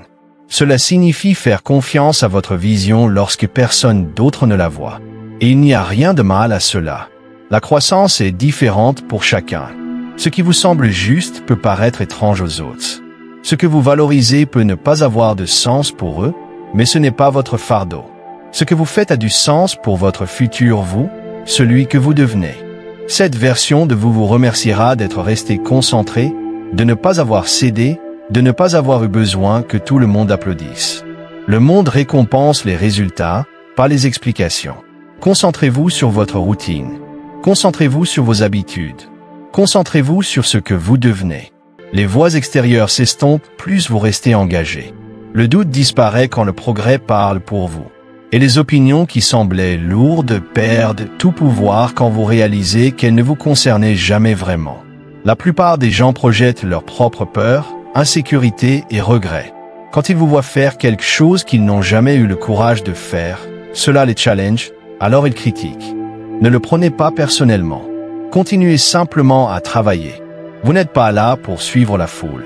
Cela signifie faire confiance à votre vision lorsque personne d'autre ne la voit. Et il n'y a rien de mal à cela. La croissance est différente pour chacun. Ce qui vous semble juste peut paraître étrange aux autres. Ce que vous valorisez peut ne pas avoir de sens pour eux, mais ce n'est pas votre fardeau. Ce que vous faites a du sens pour votre futur vous, celui que vous devenez. Cette version de vous remerciera d'être resté concentré, de ne pas avoir cédé, de ne pas avoir eu besoin que tout le monde applaudisse. Le monde récompense les résultats, pas les explications. Concentrez-vous sur votre routine. Concentrez-vous sur vos habitudes. Concentrez-vous sur ce que vous devenez. Les voix extérieures s'estompent plus vous restez engagé. Le doute disparaît quand le progrès parle pour vous. Et les opinions qui semblaient lourdes perdent tout pouvoir quand vous réalisez qu'elles ne vous concernaient jamais vraiment. La plupart des gens projettent leurs propres peurs, insécurité et regrets. Quand ils vous voient faire quelque chose qu'ils n'ont jamais eu le courage de faire, cela les challenge, alors ils critiquent. Ne le prenez pas personnellement. Continuez simplement à travailler. Vous n'êtes pas là pour suivre la foule.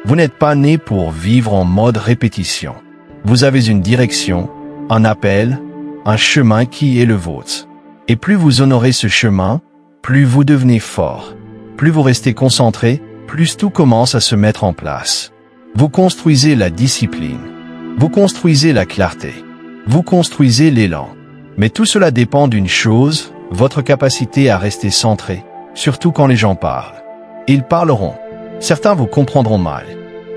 Vous n'êtes pas né pour vivre en mode répétition. Vous avez une direction, un appel, un chemin qui est le vôtre. Et plus vous honorez ce chemin, plus vous devenez fort. Plus vous restez concentré, plus tout commence à se mettre en place. Vous construisez la discipline. Vous construisez la clarté. Vous construisez l'élan. Mais tout cela dépend d'une chose, votre capacité à rester centré, surtout quand les gens parlent. Ils parleront. Certains vous comprendront mal.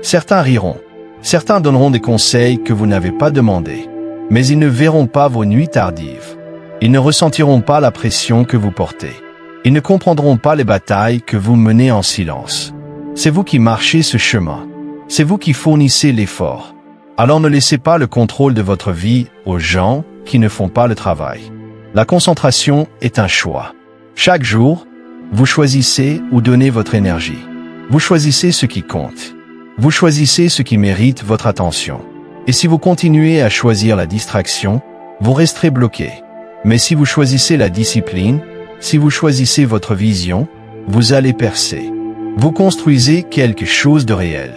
Certains riront. Certains donneront des conseils que vous n'avez pas demandés. Mais ils ne verront pas vos nuits tardives. Ils ne ressentiront pas la pression que vous portez. Ils ne comprendront pas les batailles que vous menez en silence. C'est vous qui marchez ce chemin. C'est vous qui fournissez l'effort. Alors ne laissez pas le contrôle de votre vie aux gens qui ne font pas le travail. La concentration est un choix. Chaque jour, vous choisissez où donner votre énergie. Vous choisissez ce qui compte. Vous choisissez ce qui mérite votre attention. Et si vous continuez à choisir la distraction, vous resterez bloqué. Mais si vous choisissez la discipline, si vous choisissez votre vision, vous allez percer. Vous construisez quelque chose de réel.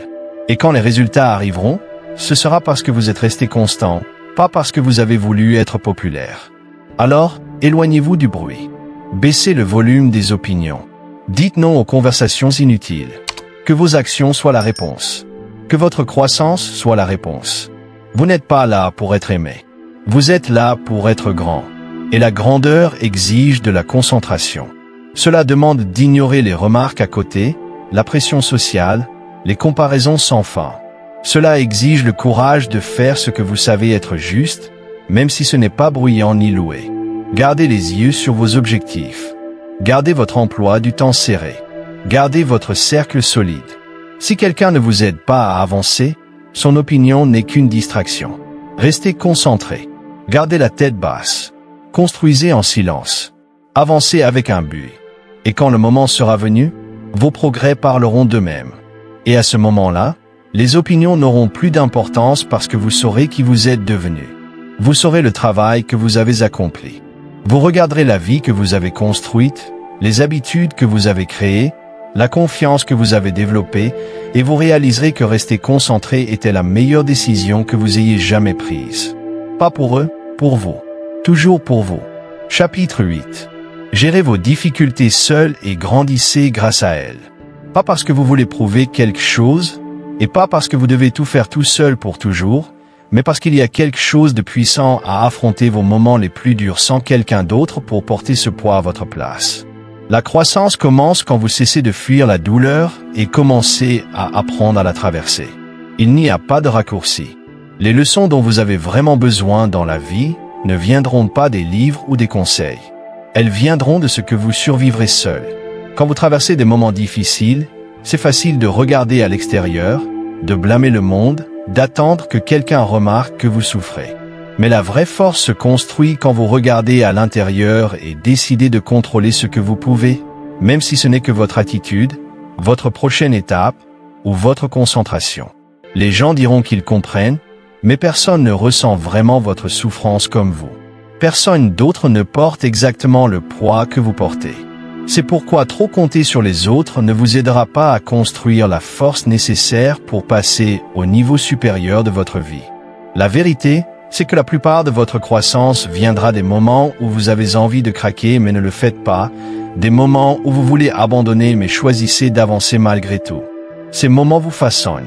Et quand les résultats arriveront, ce sera parce que vous êtes resté constant, pas parce que vous avez voulu être populaire. Alors, éloignez-vous du bruit. Baissez le volume des opinions. Dites non aux conversations inutiles. Que vos actions soient la réponse. Que votre croissance soit la réponse. Vous n'êtes pas là pour être aimé. Vous êtes là pour être grand. Et la grandeur exige de la concentration. Cela demande d'ignorer les remarques à côté, la pression sociale, les comparaisons sans fin. Cela exige le courage de faire ce que vous savez être juste, même si ce n'est pas bruyant ni loué. Gardez les yeux sur vos objectifs. Gardez votre emploi du temps serré. Gardez votre cercle solide. Si quelqu'un ne vous aide pas à avancer, son opinion n'est qu'une distraction. Restez concentré. Gardez la tête basse. Construisez en silence. Avancez avec un but. Et quand le moment sera venu, vos progrès parleront d'eux-mêmes. Et à ce moment-là, les opinions n'auront plus d'importance parce que vous saurez qui vous êtes devenu. Vous saurez le travail que vous avez accompli. Vous regarderez la vie que vous avez construite, les habitudes que vous avez créées, la confiance que vous avez développée, et vous réaliserez que rester concentré était la meilleure décision que vous ayez jamais prise. Pas pour eux, pour vous. Toujours pour vous. Chapitre 8. Gérez vos difficultés seuls et grandissez grâce à elles. Pas parce que vous voulez prouver quelque chose, et pas parce que vous devez tout faire tout seul pour toujours, mais parce qu'il y a quelque chose de puissant à affronter vos moments les plus durs sans quelqu'un d'autre pour porter ce poids à votre place. La croissance commence quand vous cessez de fuir la douleur et commencez à apprendre à la traverser. Il n'y a pas de raccourci. Les leçons dont vous avez vraiment besoin dans la vie ne viendront pas des livres ou des conseils. Elles viendront de ce que vous survivrez seul. Quand vous traversez des moments difficiles, c'est facile de regarder à l'extérieur, de blâmer le monde, d'attendre que quelqu'un remarque que vous souffrez. Mais la vraie force se construit quand vous regardez à l'intérieur et décidez de contrôler ce que vous pouvez, même si ce n'est que votre attitude, votre prochaine étape ou votre concentration. Les gens diront qu'ils comprennent, mais personne ne ressent vraiment votre souffrance comme vous. Personne d'autre ne porte exactement le poids que vous portez. C'est pourquoi trop compter sur les autres ne vous aidera pas à construire la force nécessaire pour passer au niveau supérieur de votre vie. La vérité, c'est que la plupart de votre croissance viendra des moments où vous avez envie de craquer mais ne le faites pas, des moments où vous voulez abandonner mais choisissez d'avancer malgré tout. Ces moments vous façonnent.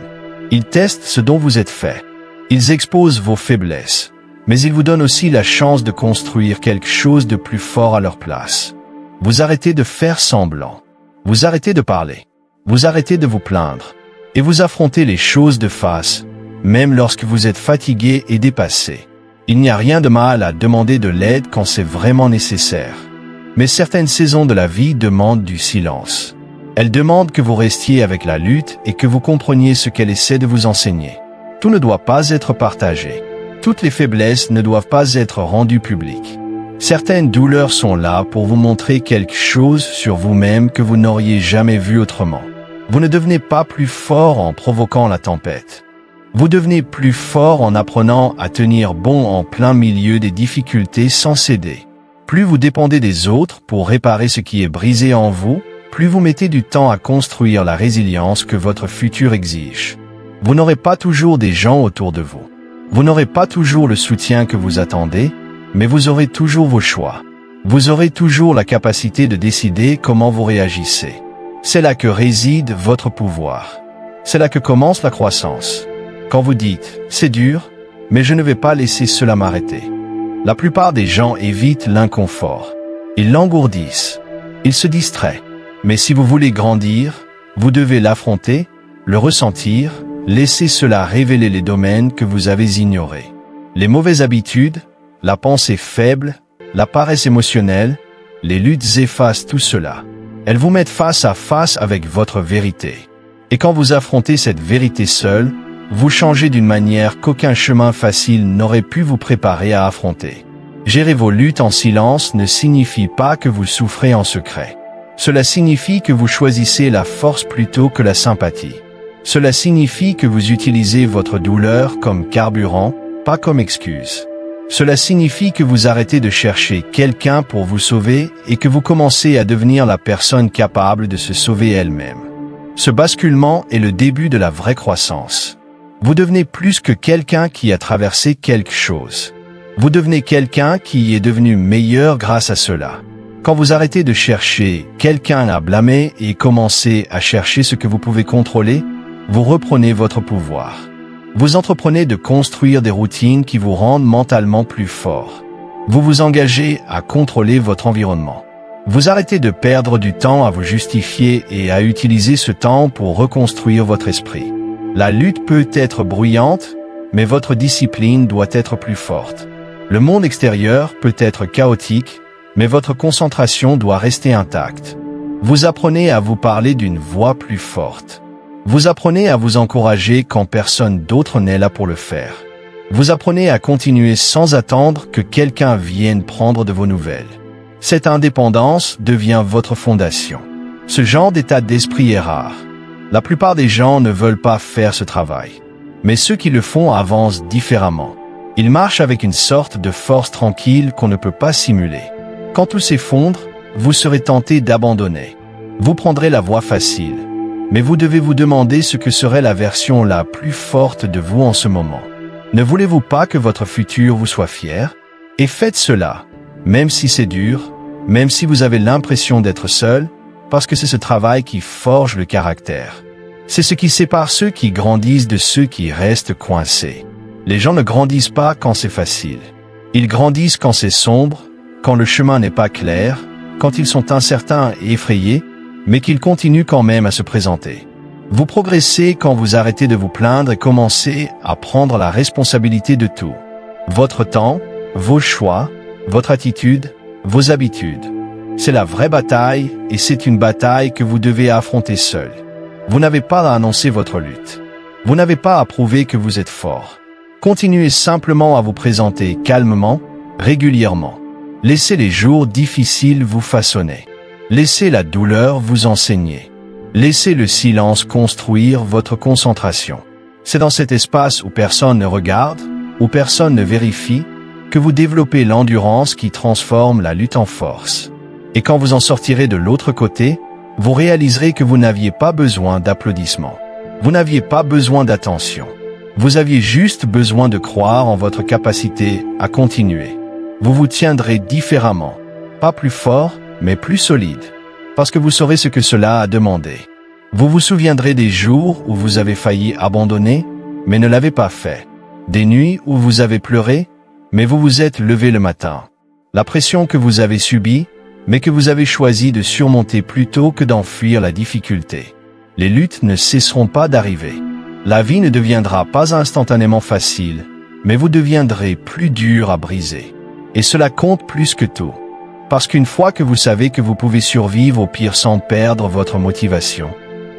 Ils testent ce dont vous êtes fait. Ils exposent vos faiblesses, mais ils vous donnent aussi la chance de construire quelque chose de plus fort à leur place. Vous arrêtez de faire semblant. Vous arrêtez de parler. Vous arrêtez de vous plaindre. Et vous affrontez les choses de face, même lorsque vous êtes fatigué et dépassé. Il n'y a rien de mal à demander de l'aide quand c'est vraiment nécessaire. Mais certaines saisons de la vie demandent du silence. Elles demandent que vous restiez avec la lutte et que vous compreniez ce qu'elle essaie de vous enseigner. Tout ne doit pas être partagé. Toutes les faiblesses ne doivent pas être rendues publiques. Certaines douleurs sont là pour vous montrer quelque chose sur vous-même que vous n'auriez jamais vu autrement. Vous ne devenez pas plus fort en provoquant la tempête. Vous devenez plus fort en apprenant à tenir bon en plein milieu des difficultés sans céder. Plus vous dépendez des autres pour réparer ce qui est brisé en vous, plus vous mettez du temps à construire la résilience que votre futur exige. Vous n'aurez pas toujours des gens autour de vous. Vous n'aurez pas toujours le soutien que vous attendez, mais vous aurez toujours vos choix. Vous aurez toujours la capacité de décider comment vous réagissez. C'est là que réside votre pouvoir. C'est là que commence la croissance. Quand vous dites « c'est dur, mais je ne vais pas laisser cela m'arrêter », la plupart des gens évitent l'inconfort. Ils l'engourdissent. Ils se distraient. Mais si vous voulez grandir, vous devez l'affronter, le ressentir, laisser cela révéler les domaines que vous avez ignorés. Les mauvaises habitudes, la pensée faible, la paresse émotionnelle, les luttes effacent tout cela. Elles vous mettent face à face avec votre vérité. Et quand vous affrontez cette vérité seule, vous changez d'une manière qu'aucun chemin facile n'aurait pu vous préparer à affronter. Gérer vos luttes en silence ne signifie pas que vous souffrez en secret. Cela signifie que vous choisissez la force plutôt que la sympathie. Cela signifie que vous utilisez votre douleur comme carburant, pas comme excuse. Cela signifie que vous arrêtez de chercher quelqu'un pour vous sauver et que vous commencez à devenir la personne capable de se sauver elle-même. Ce basculement est le début de la vraie croissance. Vous devenez plus que quelqu'un qui a traversé quelque chose. Vous devenez quelqu'un qui est devenu meilleur grâce à cela. Quand vous arrêtez de chercher quelqu'un à blâmer et commencez à chercher ce que vous pouvez contrôler, vous reprenez votre pouvoir. Vous entreprenez de construire des routines qui vous rendent mentalement plus fort. Vous vous engagez à contrôler votre environnement. Vous arrêtez de perdre du temps à vous justifier et à utiliser ce temps pour reconstruire votre esprit. La lutte peut être bruyante, mais votre discipline doit être plus forte. Le monde extérieur peut être chaotique, mais votre concentration doit rester intacte. Vous apprenez à vous parler d'une voix plus forte. Vous apprenez à vous encourager quand personne d'autre n'est là pour le faire. Vous apprenez à continuer sans attendre que quelqu'un vienne prendre de vos nouvelles. Cette indépendance devient votre fondation. Ce genre d'état d'esprit est rare. La plupart des gens ne veulent pas faire ce travail. Mais ceux qui le font avancent différemment. Ils marchent avec une sorte de force tranquille qu'on ne peut pas simuler. Quand tout s'effondre, vous serez tenté d'abandonner. Vous prendrez la voie facile. Mais vous devez vous demander ce que serait la version la plus forte de vous en ce moment. Ne voulez-vous pas que votre futur vous soit fier? Et faites cela, même si c'est dur, même si vous avez l'impression d'être seul, parce que c'est ce travail qui forge le caractère. C'est ce qui sépare ceux qui grandissent de ceux qui restent coincés. Les gens ne grandissent pas quand c'est facile. Ils grandissent quand c'est sombre, quand le chemin n'est pas clair, quand ils sont incertains et effrayés, mais qu'ils continuent quand même à se présenter. Vous progressez quand vous arrêtez de vous plaindre et commencez à prendre la responsabilité de tout. Votre temps, vos choix, votre attitude, vos habitudes. C'est la vraie bataille et c'est une bataille que vous devez affronter seul. Vous n'avez pas à annoncer votre lutte. Vous n'avez pas à prouver que vous êtes fort. Continuez simplement à vous présenter calmement, régulièrement. Laissez les jours difficiles vous façonner. Laissez la douleur vous enseigner. Laissez le silence construire votre concentration. C'est dans cet espace où personne ne regarde, où personne ne vérifie, que vous développez l'endurance qui transforme la lutte en force. Et quand vous en sortirez de l'autre côté, vous réaliserez que vous n'aviez pas besoin d'applaudissements. Vous n'aviez pas besoin d'attention. Vous aviez juste besoin de croire en votre capacité à continuer. Vous vous tiendrez différemment, pas plus fort, mais plus solide, parce que vous saurez ce que cela a demandé. Vous vous souviendrez des jours où vous avez failli abandonner, mais ne l'avez pas fait. Des nuits où vous avez pleuré, mais vous vous êtes levé le matin. La pression que vous avez subie, mais que vous avez choisi de surmonter plutôt que d'enfuir la difficulté. Les luttes ne cesseront pas d'arriver. La vie ne deviendra pas instantanément facile, mais vous deviendrez plus dur à briser. Et cela compte plus que tout. Parce qu'une fois que vous savez que vous pouvez survivre au pire sans perdre votre motivation,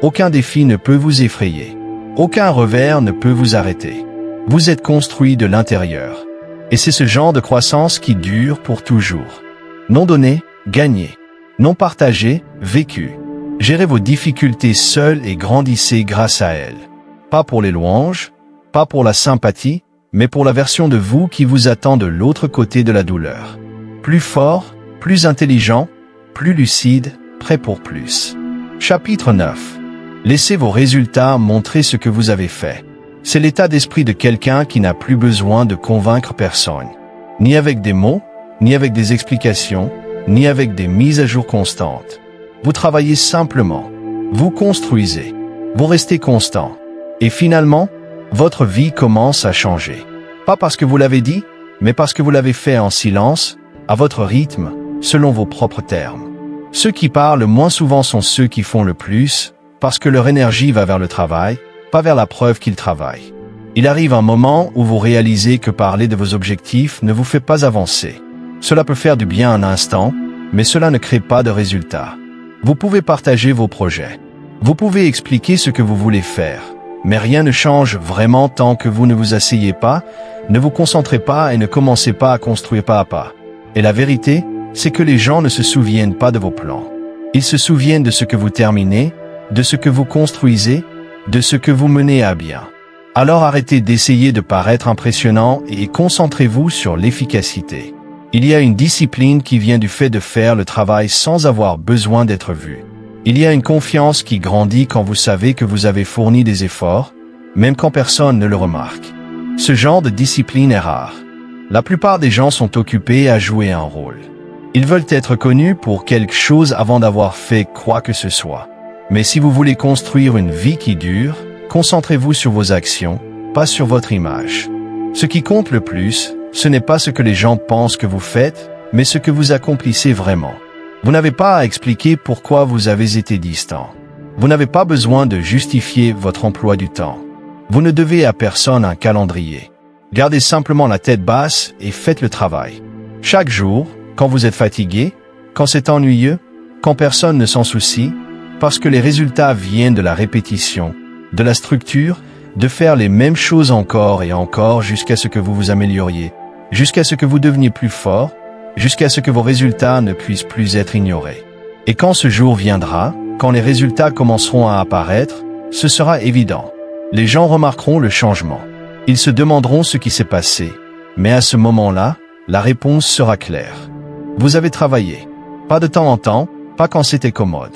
aucun défi ne peut vous effrayer. Aucun revers ne peut vous arrêter. Vous êtes construit de l'intérieur. Et c'est ce genre de croissance qui dure pour toujours. Non donné, gagné. Non partagé, vécu. Gérez vos difficultés seuls et grandissez grâce à elles. Pas pour les louanges, pas pour la sympathie, mais pour la version de vous qui vous attend de l'autre côté de la douleur. Plus fort, plus intelligent, plus lucide, prêt pour plus. Chapitre 9. Laissez vos résultats montrer ce que vous avez fait. C'est l'état d'esprit de quelqu'un qui n'a plus besoin de convaincre personne. Ni avec des mots, ni avec des explications, ni avec des mises à jour constantes. Vous travaillez simplement. Vous construisez. Vous restez constant. Et finalement, votre vie commence à changer. Pas parce que vous l'avez dit, mais parce que vous l'avez fait en silence, à votre rythme, selon vos propres termes. Ceux qui parlent moins souvent sont ceux qui font le plus, parce que leur énergie va vers le travail, pas vers la preuve qu'ils travaillent. Il arrive un moment où vous réalisez que parler de vos objectifs ne vous fait pas avancer. Cela peut faire du bien un instant, mais cela ne crée pas de résultats. Vous pouvez partager vos projets. Vous pouvez expliquer ce que vous voulez faire. Mais rien ne change vraiment tant que vous ne vous asseyez pas, ne vous concentrez pas et ne commencez pas à construire pas à pas. Et la vérité, c'est que les gens ne se souviennent pas de vos plans. Ils se souviennent de ce que vous terminez, de ce que vous construisez, de ce que vous menez à bien. Alors arrêtez d'essayer de paraître impressionnant et concentrez-vous sur l'efficacité. Il y a une discipline qui vient du fait de faire le travail sans avoir besoin d'être vu. Il y a une confiance qui grandit quand vous savez que vous avez fourni des efforts, même quand personne ne le remarque. Ce genre de discipline est rare. La plupart des gens sont occupés à jouer un rôle. Ils veulent être connus pour quelque chose avant d'avoir fait quoi que ce soit. Mais si vous voulez construire une vie qui dure, concentrez-vous sur vos actions, pas sur votre image. Ce qui compte le plus, ce n'est pas ce que les gens pensent que vous faites, mais ce que vous accomplissez vraiment. Vous n'avez pas à expliquer pourquoi vous avez été distant. Vous n'avez pas besoin de justifier votre emploi du temps. Vous ne devez à personne un calendrier. Gardez simplement la tête basse et faites le travail. Chaque jour, quand vous êtes fatigué, quand c'est ennuyeux, quand personne ne s'en soucie, parce que les résultats viennent de la répétition, de la structure, de faire les mêmes choses encore et encore jusqu'à ce que vous vous amélioriez, jusqu'à ce que vous deveniez plus fort, jusqu'à ce que vos résultats ne puissent plus être ignorés. Et quand ce jour viendra, quand les résultats commenceront à apparaître, ce sera évident. Les gens remarqueront le changement. Ils se demanderont ce qui s'est passé, mais à ce moment-là, la réponse sera claire. Vous avez travaillé. Pas de temps en temps, pas quand c'était commode.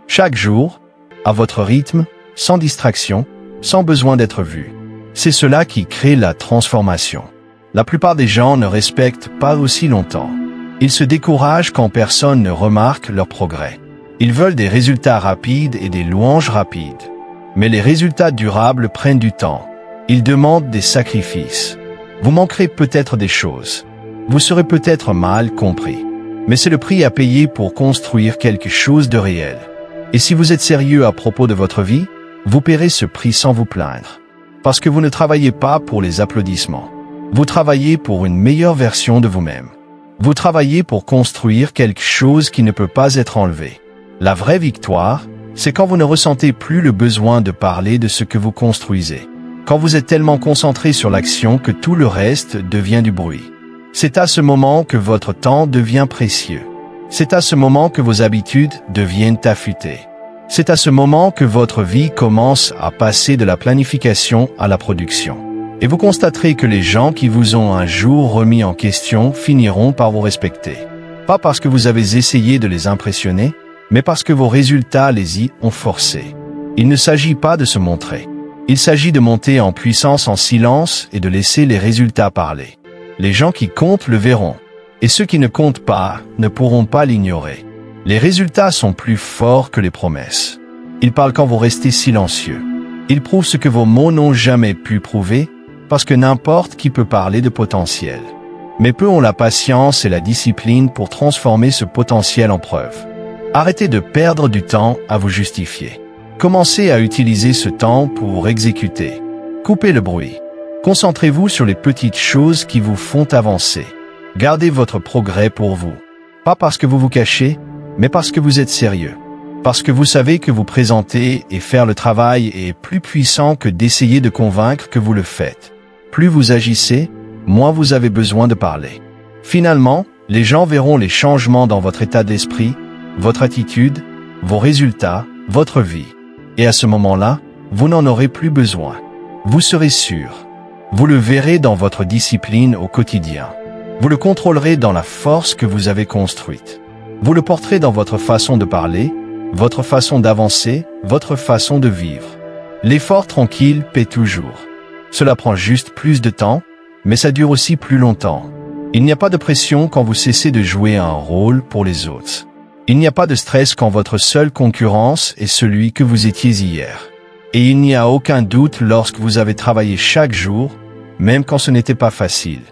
Chaque jour, à votre rythme, sans distraction, sans besoin d'être vu. C'est cela qui crée la transformation. La plupart des gens ne respectent pas aussi longtemps. Ils se découragent quand personne ne remarque leur progrès. Ils veulent des résultats rapides et des louanges rapides. Mais les résultats durables prennent du temps. Ils demandent des sacrifices. Vous manquerez peut-être des choses. Vous serez peut-être mal compris. Mais c'est le prix à payer pour construire quelque chose de réel. Et si vous êtes sérieux à propos de votre vie, vous paierez ce prix sans vous plaindre. Parce que vous ne travaillez pas pour les applaudissements. Vous travaillez pour une meilleure version de vous-même. Vous travaillez pour construire quelque chose qui ne peut pas être enlevé. La vraie victoire, c'est quand vous ne ressentez plus le besoin de parler de ce que vous construisez. Quand vous êtes tellement concentré sur l'action que tout le reste devient du bruit. C'est à ce moment que votre temps devient précieux. C'est à ce moment que vos habitudes deviennent affûtées. C'est à ce moment que votre vie commence à passer de la planification à la production. Et vous constaterez que les gens qui vous ont un jour remis en question finiront par vous respecter. Pas parce que vous avez essayé de les impressionner, mais parce que vos résultats les y ont forcés. Il ne s'agit pas de se montrer. Il s'agit de monter en puissance en silence et de laisser les résultats parler. Les gens qui comptent le verront. Et ceux qui ne comptent pas ne pourront pas l'ignorer. Les résultats sont plus forts que les promesses. Ils parlent quand vous restez silencieux. Ils prouvent ce que vos mots n'ont jamais pu prouver, parce que n'importe qui peut parler de potentiel. Mais peu ont la patience et la discipline pour transformer ce potentiel en preuve. Arrêtez de perdre du temps à vous justifier. Commencez à utiliser ce temps pour exécuter. Coupez le bruit. Concentrez-vous sur les petites choses qui vous font avancer. Gardez votre progrès pour vous. Pas parce que vous vous cachez, mais parce que vous êtes sérieux. Parce que vous savez que vous présenter et faire le travail est plus puissant que d'essayer de convaincre que vous le faites. Plus vous agissez, moins vous avez besoin de parler. Finalement, les gens verront les changements dans votre état d'esprit, votre attitude, vos résultats, votre vie. Et à ce moment-là, vous n'en aurez plus besoin. Vous serez sûr. Vous le verrez dans votre discipline au quotidien. Vous le contrôlerez dans la force que vous avez construite. Vous le porterez dans votre façon de parler, votre façon d'avancer, votre façon de vivre. L'effort tranquille paie toujours. Cela prend juste plus de temps, mais ça dure aussi plus longtemps. Il n'y a pas de pression quand vous cessez de jouer un rôle pour les autres. Il n'y a pas de stress quand votre seule concurrence est celui que vous étiez hier. Et il n'y a aucun doute lorsque vous avez travaillé chaque jour, même quand ce n'était pas facile.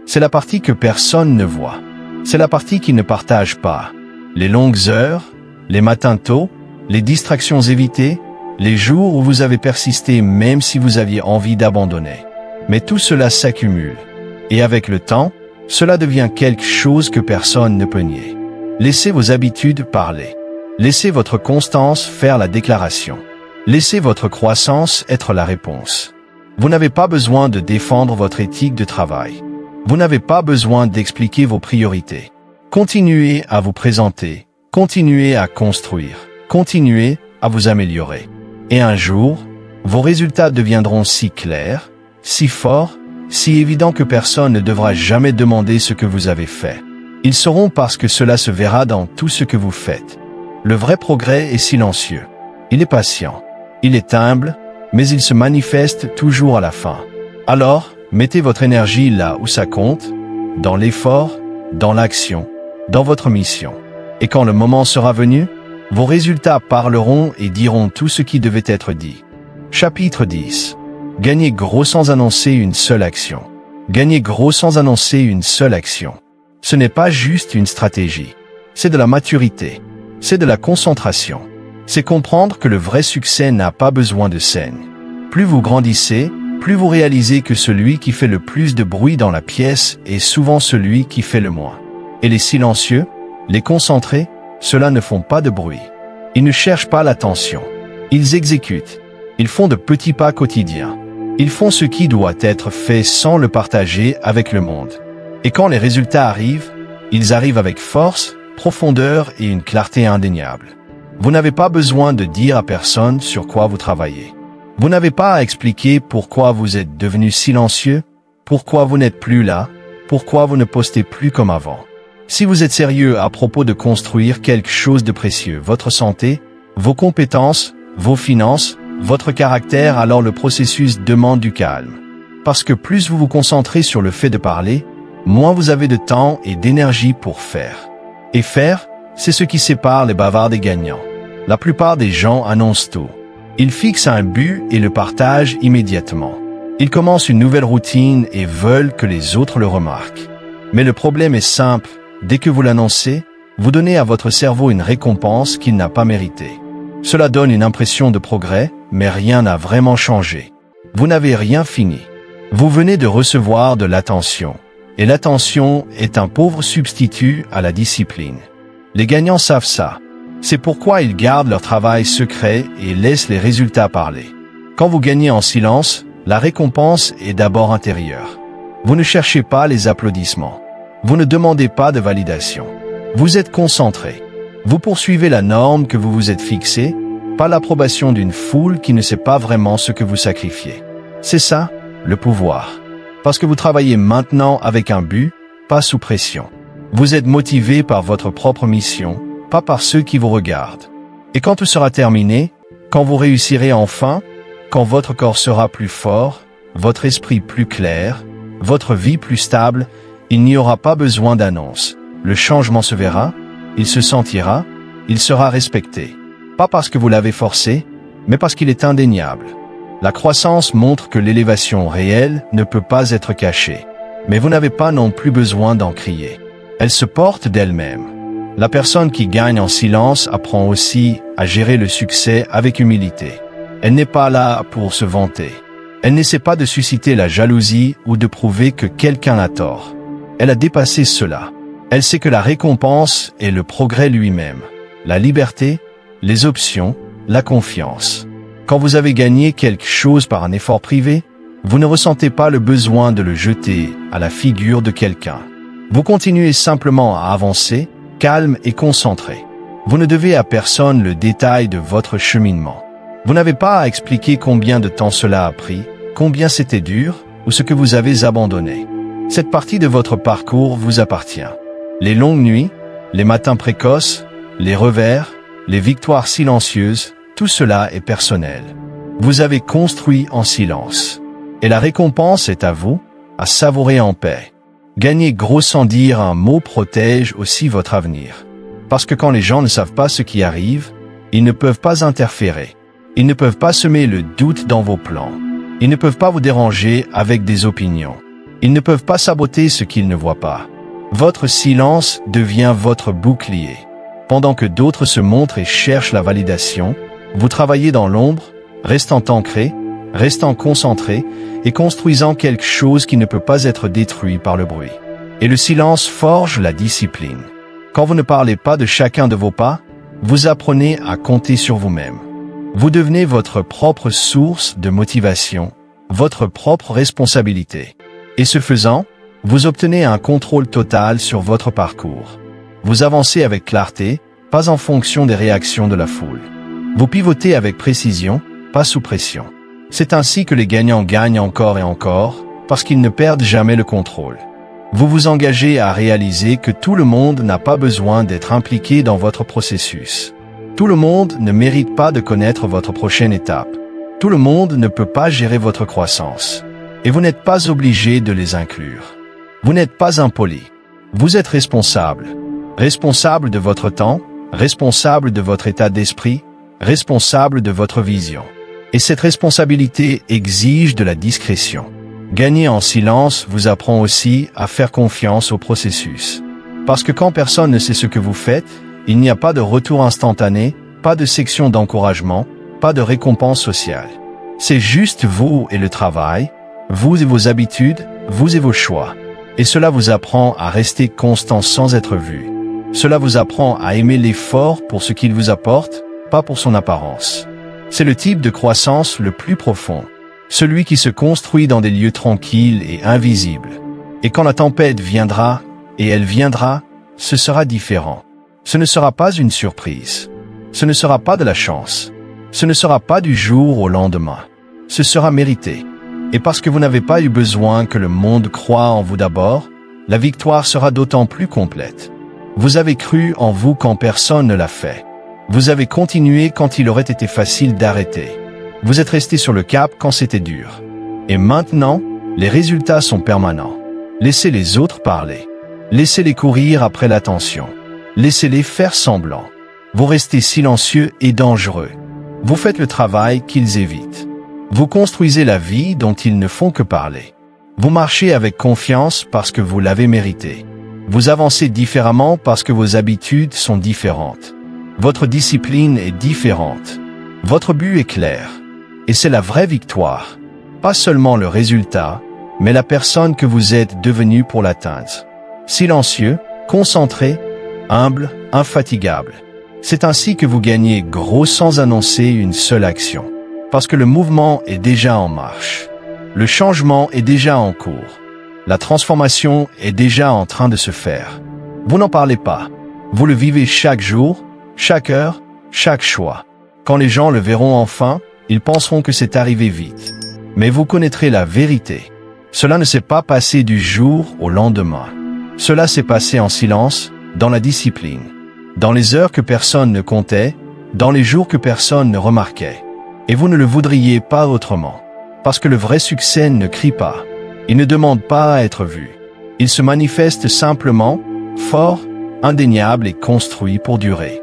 C'est la partie que personne ne voit. C'est la partie qui ne partage pas. Les longues heures, les matins tôt, les distractions évitées, les jours où vous avez persisté même si vous aviez envie d'abandonner. Mais tout cela s'accumule. Et avec le temps, cela devient quelque chose que personne ne peut nier. Laissez vos habitudes parler. Laissez votre constance faire la déclaration. Laissez votre croissance être la réponse. Vous n'avez pas besoin de défendre votre éthique de travail. Vous n'avez pas besoin d'expliquer vos priorités. Continuez à vous présenter. Continuez à construire. Continuez à vous améliorer. Et un jour, vos résultats deviendront si clairs, si forts, si évidents que personne ne devra jamais demander ce que vous avez fait. Ils sauront parce que cela se verra dans tout ce que vous faites. Le vrai progrès est silencieux. Il est patient. Il est humble. mais il se manifeste toujours à la fin. Alors, mettez votre énergie là où ça compte, dans l'effort, dans l'action, dans votre mission. Et quand le moment sera venu, vos résultats parleront et diront tout ce qui devait être dit. Chapitre 10. Gagner gros sans annoncer une seule action. Gagner gros sans annoncer une seule action. Ce n'est pas juste une stratégie. C'est de la maturité. C'est de la concentration. C'est comprendre que le vrai succès n'a pas besoin de scène. Plus vous grandissez, plus vous réalisez que celui qui fait le plus de bruit dans la pièce est souvent celui qui fait le moins. Et les silencieux, les concentrés, ceux-là ne font pas de bruit. Ils ne cherchent pas l'attention. Ils exécutent. Ils font de petits pas quotidiens. Ils font ce qui doit être fait sans le partager avec le monde. Et quand les résultats arrivent, ils arrivent avec force, profondeur et une clarté indéniable. Vous n'avez pas besoin de dire à personne sur quoi vous travaillez. Vous n'avez pas à expliquer pourquoi vous êtes devenu silencieux, pourquoi vous n'êtes plus là, pourquoi vous ne postez plus comme avant. Si vous êtes sérieux à propos de construire quelque chose de précieux, votre santé, vos compétences, vos finances, votre caractère, alors le processus demande du calme. Parce que plus vous vous concentrez sur le fait de parler, moins vous avez de temps et d'énergie pour faire. Et faire, c'est ce qui sépare les bavards des gagnants. La plupart des gens annoncent tout. Ils fixent un but et le partagent immédiatement. Ils commencent une nouvelle routine et veulent que les autres le remarquent. Mais le problème est simple. Dès que vous l'annoncez, vous donnez à votre cerveau une récompense qu'il n'a pas méritée. Cela donne une impression de progrès, mais rien n'a vraiment changé. Vous n'avez rien fini. Vous venez de recevoir de l'attention. Et l'attention est un pauvre substitut à la discipline. Les gagnants savent ça. C'est pourquoi ils gardent leur travail secret et laissent les résultats parler. Quand vous gagnez en silence, la récompense est d'abord intérieure. Vous ne cherchez pas les applaudissements. Vous ne demandez pas de validation. Vous êtes concentré. Vous poursuivez la norme que vous vous êtes fixée, pas l'approbation d'une foule qui ne sait pas vraiment ce que vous sacrifiez. C'est ça, le pouvoir. Parce que vous travaillez maintenant avec un but, pas sous pression. Vous êtes motivé par votre propre mission, pas par ceux qui vous regardent. Et quand tout sera terminé, quand vous réussirez enfin, quand votre corps sera plus fort, votre esprit plus clair, votre vie plus stable, il n'y aura pas besoin d'annonce. Le changement se verra, il se sentira, il sera respecté. Pas parce que vous l'avez forcé, mais parce qu'il est indéniable. La croissance montre que l'élévation réelle ne peut pas être cachée. Mais vous n'avez pas non plus besoin d'en crier. Elle se porte d'elle-même. La personne qui gagne en silence apprend aussi à gérer le succès avec humilité. Elle n'est pas là pour se vanter. Elle n'essaie pas de susciter la jalousie ou de prouver que quelqu'un a tort. Elle a dépassé cela. Elle sait que la récompense est le progrès lui-même, la liberté, les options, la confiance. Quand vous avez gagné quelque chose par un effort privé, vous ne ressentez pas le besoin de le jeter à la figure de quelqu'un. Vous continuez simplement à avancer, calme et concentré. Vous ne devez à personne le détail de votre cheminement. Vous n'avez pas à expliquer combien de temps cela a pris, combien c'était dur ou ce que vous avez abandonné. Cette partie de votre parcours vous appartient. Les longues nuits, les matins précoces, les revers, les victoires silencieuses, tout cela est personnel. Vous avez construit en silence. Et la récompense est à vous, à savourer en paix. Gagner gros sans dire un mot protège aussi votre avenir. Parce que quand les gens ne savent pas ce qui arrive, ils ne peuvent pas interférer. Ils ne peuvent pas semer le doute dans vos plans. Ils ne peuvent pas vous déranger avec des opinions. Ils ne peuvent pas saboter ce qu'ils ne voient pas. Votre silence devient votre bouclier. Pendant que d'autres se montrent et cherchent la validation, vous travaillez dans l'ombre, restant ancré, restant concentré et construisant quelque chose qui ne peut pas être détruit par le bruit. Et le silence forge la discipline. Quand vous ne parlez pas de chacun de vos pas, vous apprenez à compter sur vous-même. Vous devenez votre propre source de motivation, votre propre responsabilité. Et ce faisant, vous obtenez un contrôle total sur votre parcours. Vous avancez avec clarté, pas en fonction des réactions de la foule. Vous pivotez avec précision, pas sous pression. C'est ainsi que les gagnants gagnent encore et encore, parce qu'ils ne perdent jamais le contrôle. Vous vous engagez à réaliser que tout le monde n'a pas besoin d'être impliqué dans votre processus. Tout le monde ne mérite pas de connaître votre prochaine étape. Tout le monde ne peut pas gérer votre croissance. Et vous n'êtes pas obligé de les inclure. Vous n'êtes pas impoli. Vous êtes responsable. Responsable de votre temps, responsable de votre état d'esprit, responsable de votre vision. Et cette responsabilité exige de la discrétion. Gagner en silence vous apprend aussi à faire confiance au processus. Parce que quand personne ne sait ce que vous faites, il n'y a pas de retour instantané, pas de section d'encouragement, pas de récompense sociale. C'est juste vous et le travail, vous et vos habitudes, vous et vos choix. Et cela vous apprend à rester constant sans être vu. Cela vous apprend à aimer l'effort pour ce qu'il vous apporte, pas pour son apparence. C'est le type de croissance le plus profond. Celui qui se construit dans des lieux tranquilles et invisibles. Et quand la tempête viendra, et elle viendra, ce sera différent. Ce ne sera pas une surprise. Ce ne sera pas de la chance. Ce ne sera pas du jour au lendemain. Ce sera mérité. Et parce que vous n'avez pas eu besoin que le monde croie en vous d'abord, la victoire sera d'autant plus complète. Vous avez cru en vous quand personne ne l'a fait. Vous avez continué quand il aurait été facile d'arrêter. Vous êtes resté sur le cap quand c'était dur. Et maintenant, les résultats sont permanents. Laissez les autres parler. Laissez-les courir après l'attention. Laissez-les faire semblant. Vous restez silencieux et dangereux. Vous faites le travail qu'ils évitent. Vous construisez la vie dont ils ne font que parler. Vous marchez avec confiance parce que vous l'avez mérité. Vous avancez différemment parce que vos habitudes sont différentes. Votre discipline est différente. Votre but est clair. Et c'est la vraie victoire. Pas seulement le résultat, mais la personne que vous êtes devenue pour l'atteindre. Silencieux, concentré, humble, infatigable. C'est ainsi que vous gagnez gros sans annoncer une seule action. Parce que le mouvement est déjà en marche. Le changement est déjà en cours. La transformation est déjà en train de se faire. Vous n'en parlez pas. Vous le vivez chaque jour, chaque heure, chaque choix. Quand les gens le verront enfin, ils penseront que c'est arrivé vite. Mais vous connaîtrez la vérité. Cela ne s'est pas passé du jour au lendemain. Cela s'est passé en silence, dans la discipline. Dans les heures que personne ne comptait, dans les jours que personne ne remarquait. Et vous ne le voudriez pas autrement. Parce que le vrai succès ne crie pas. Il ne demande pas à être vu. Il se manifeste simplement, fort, indéniable et construit pour durer.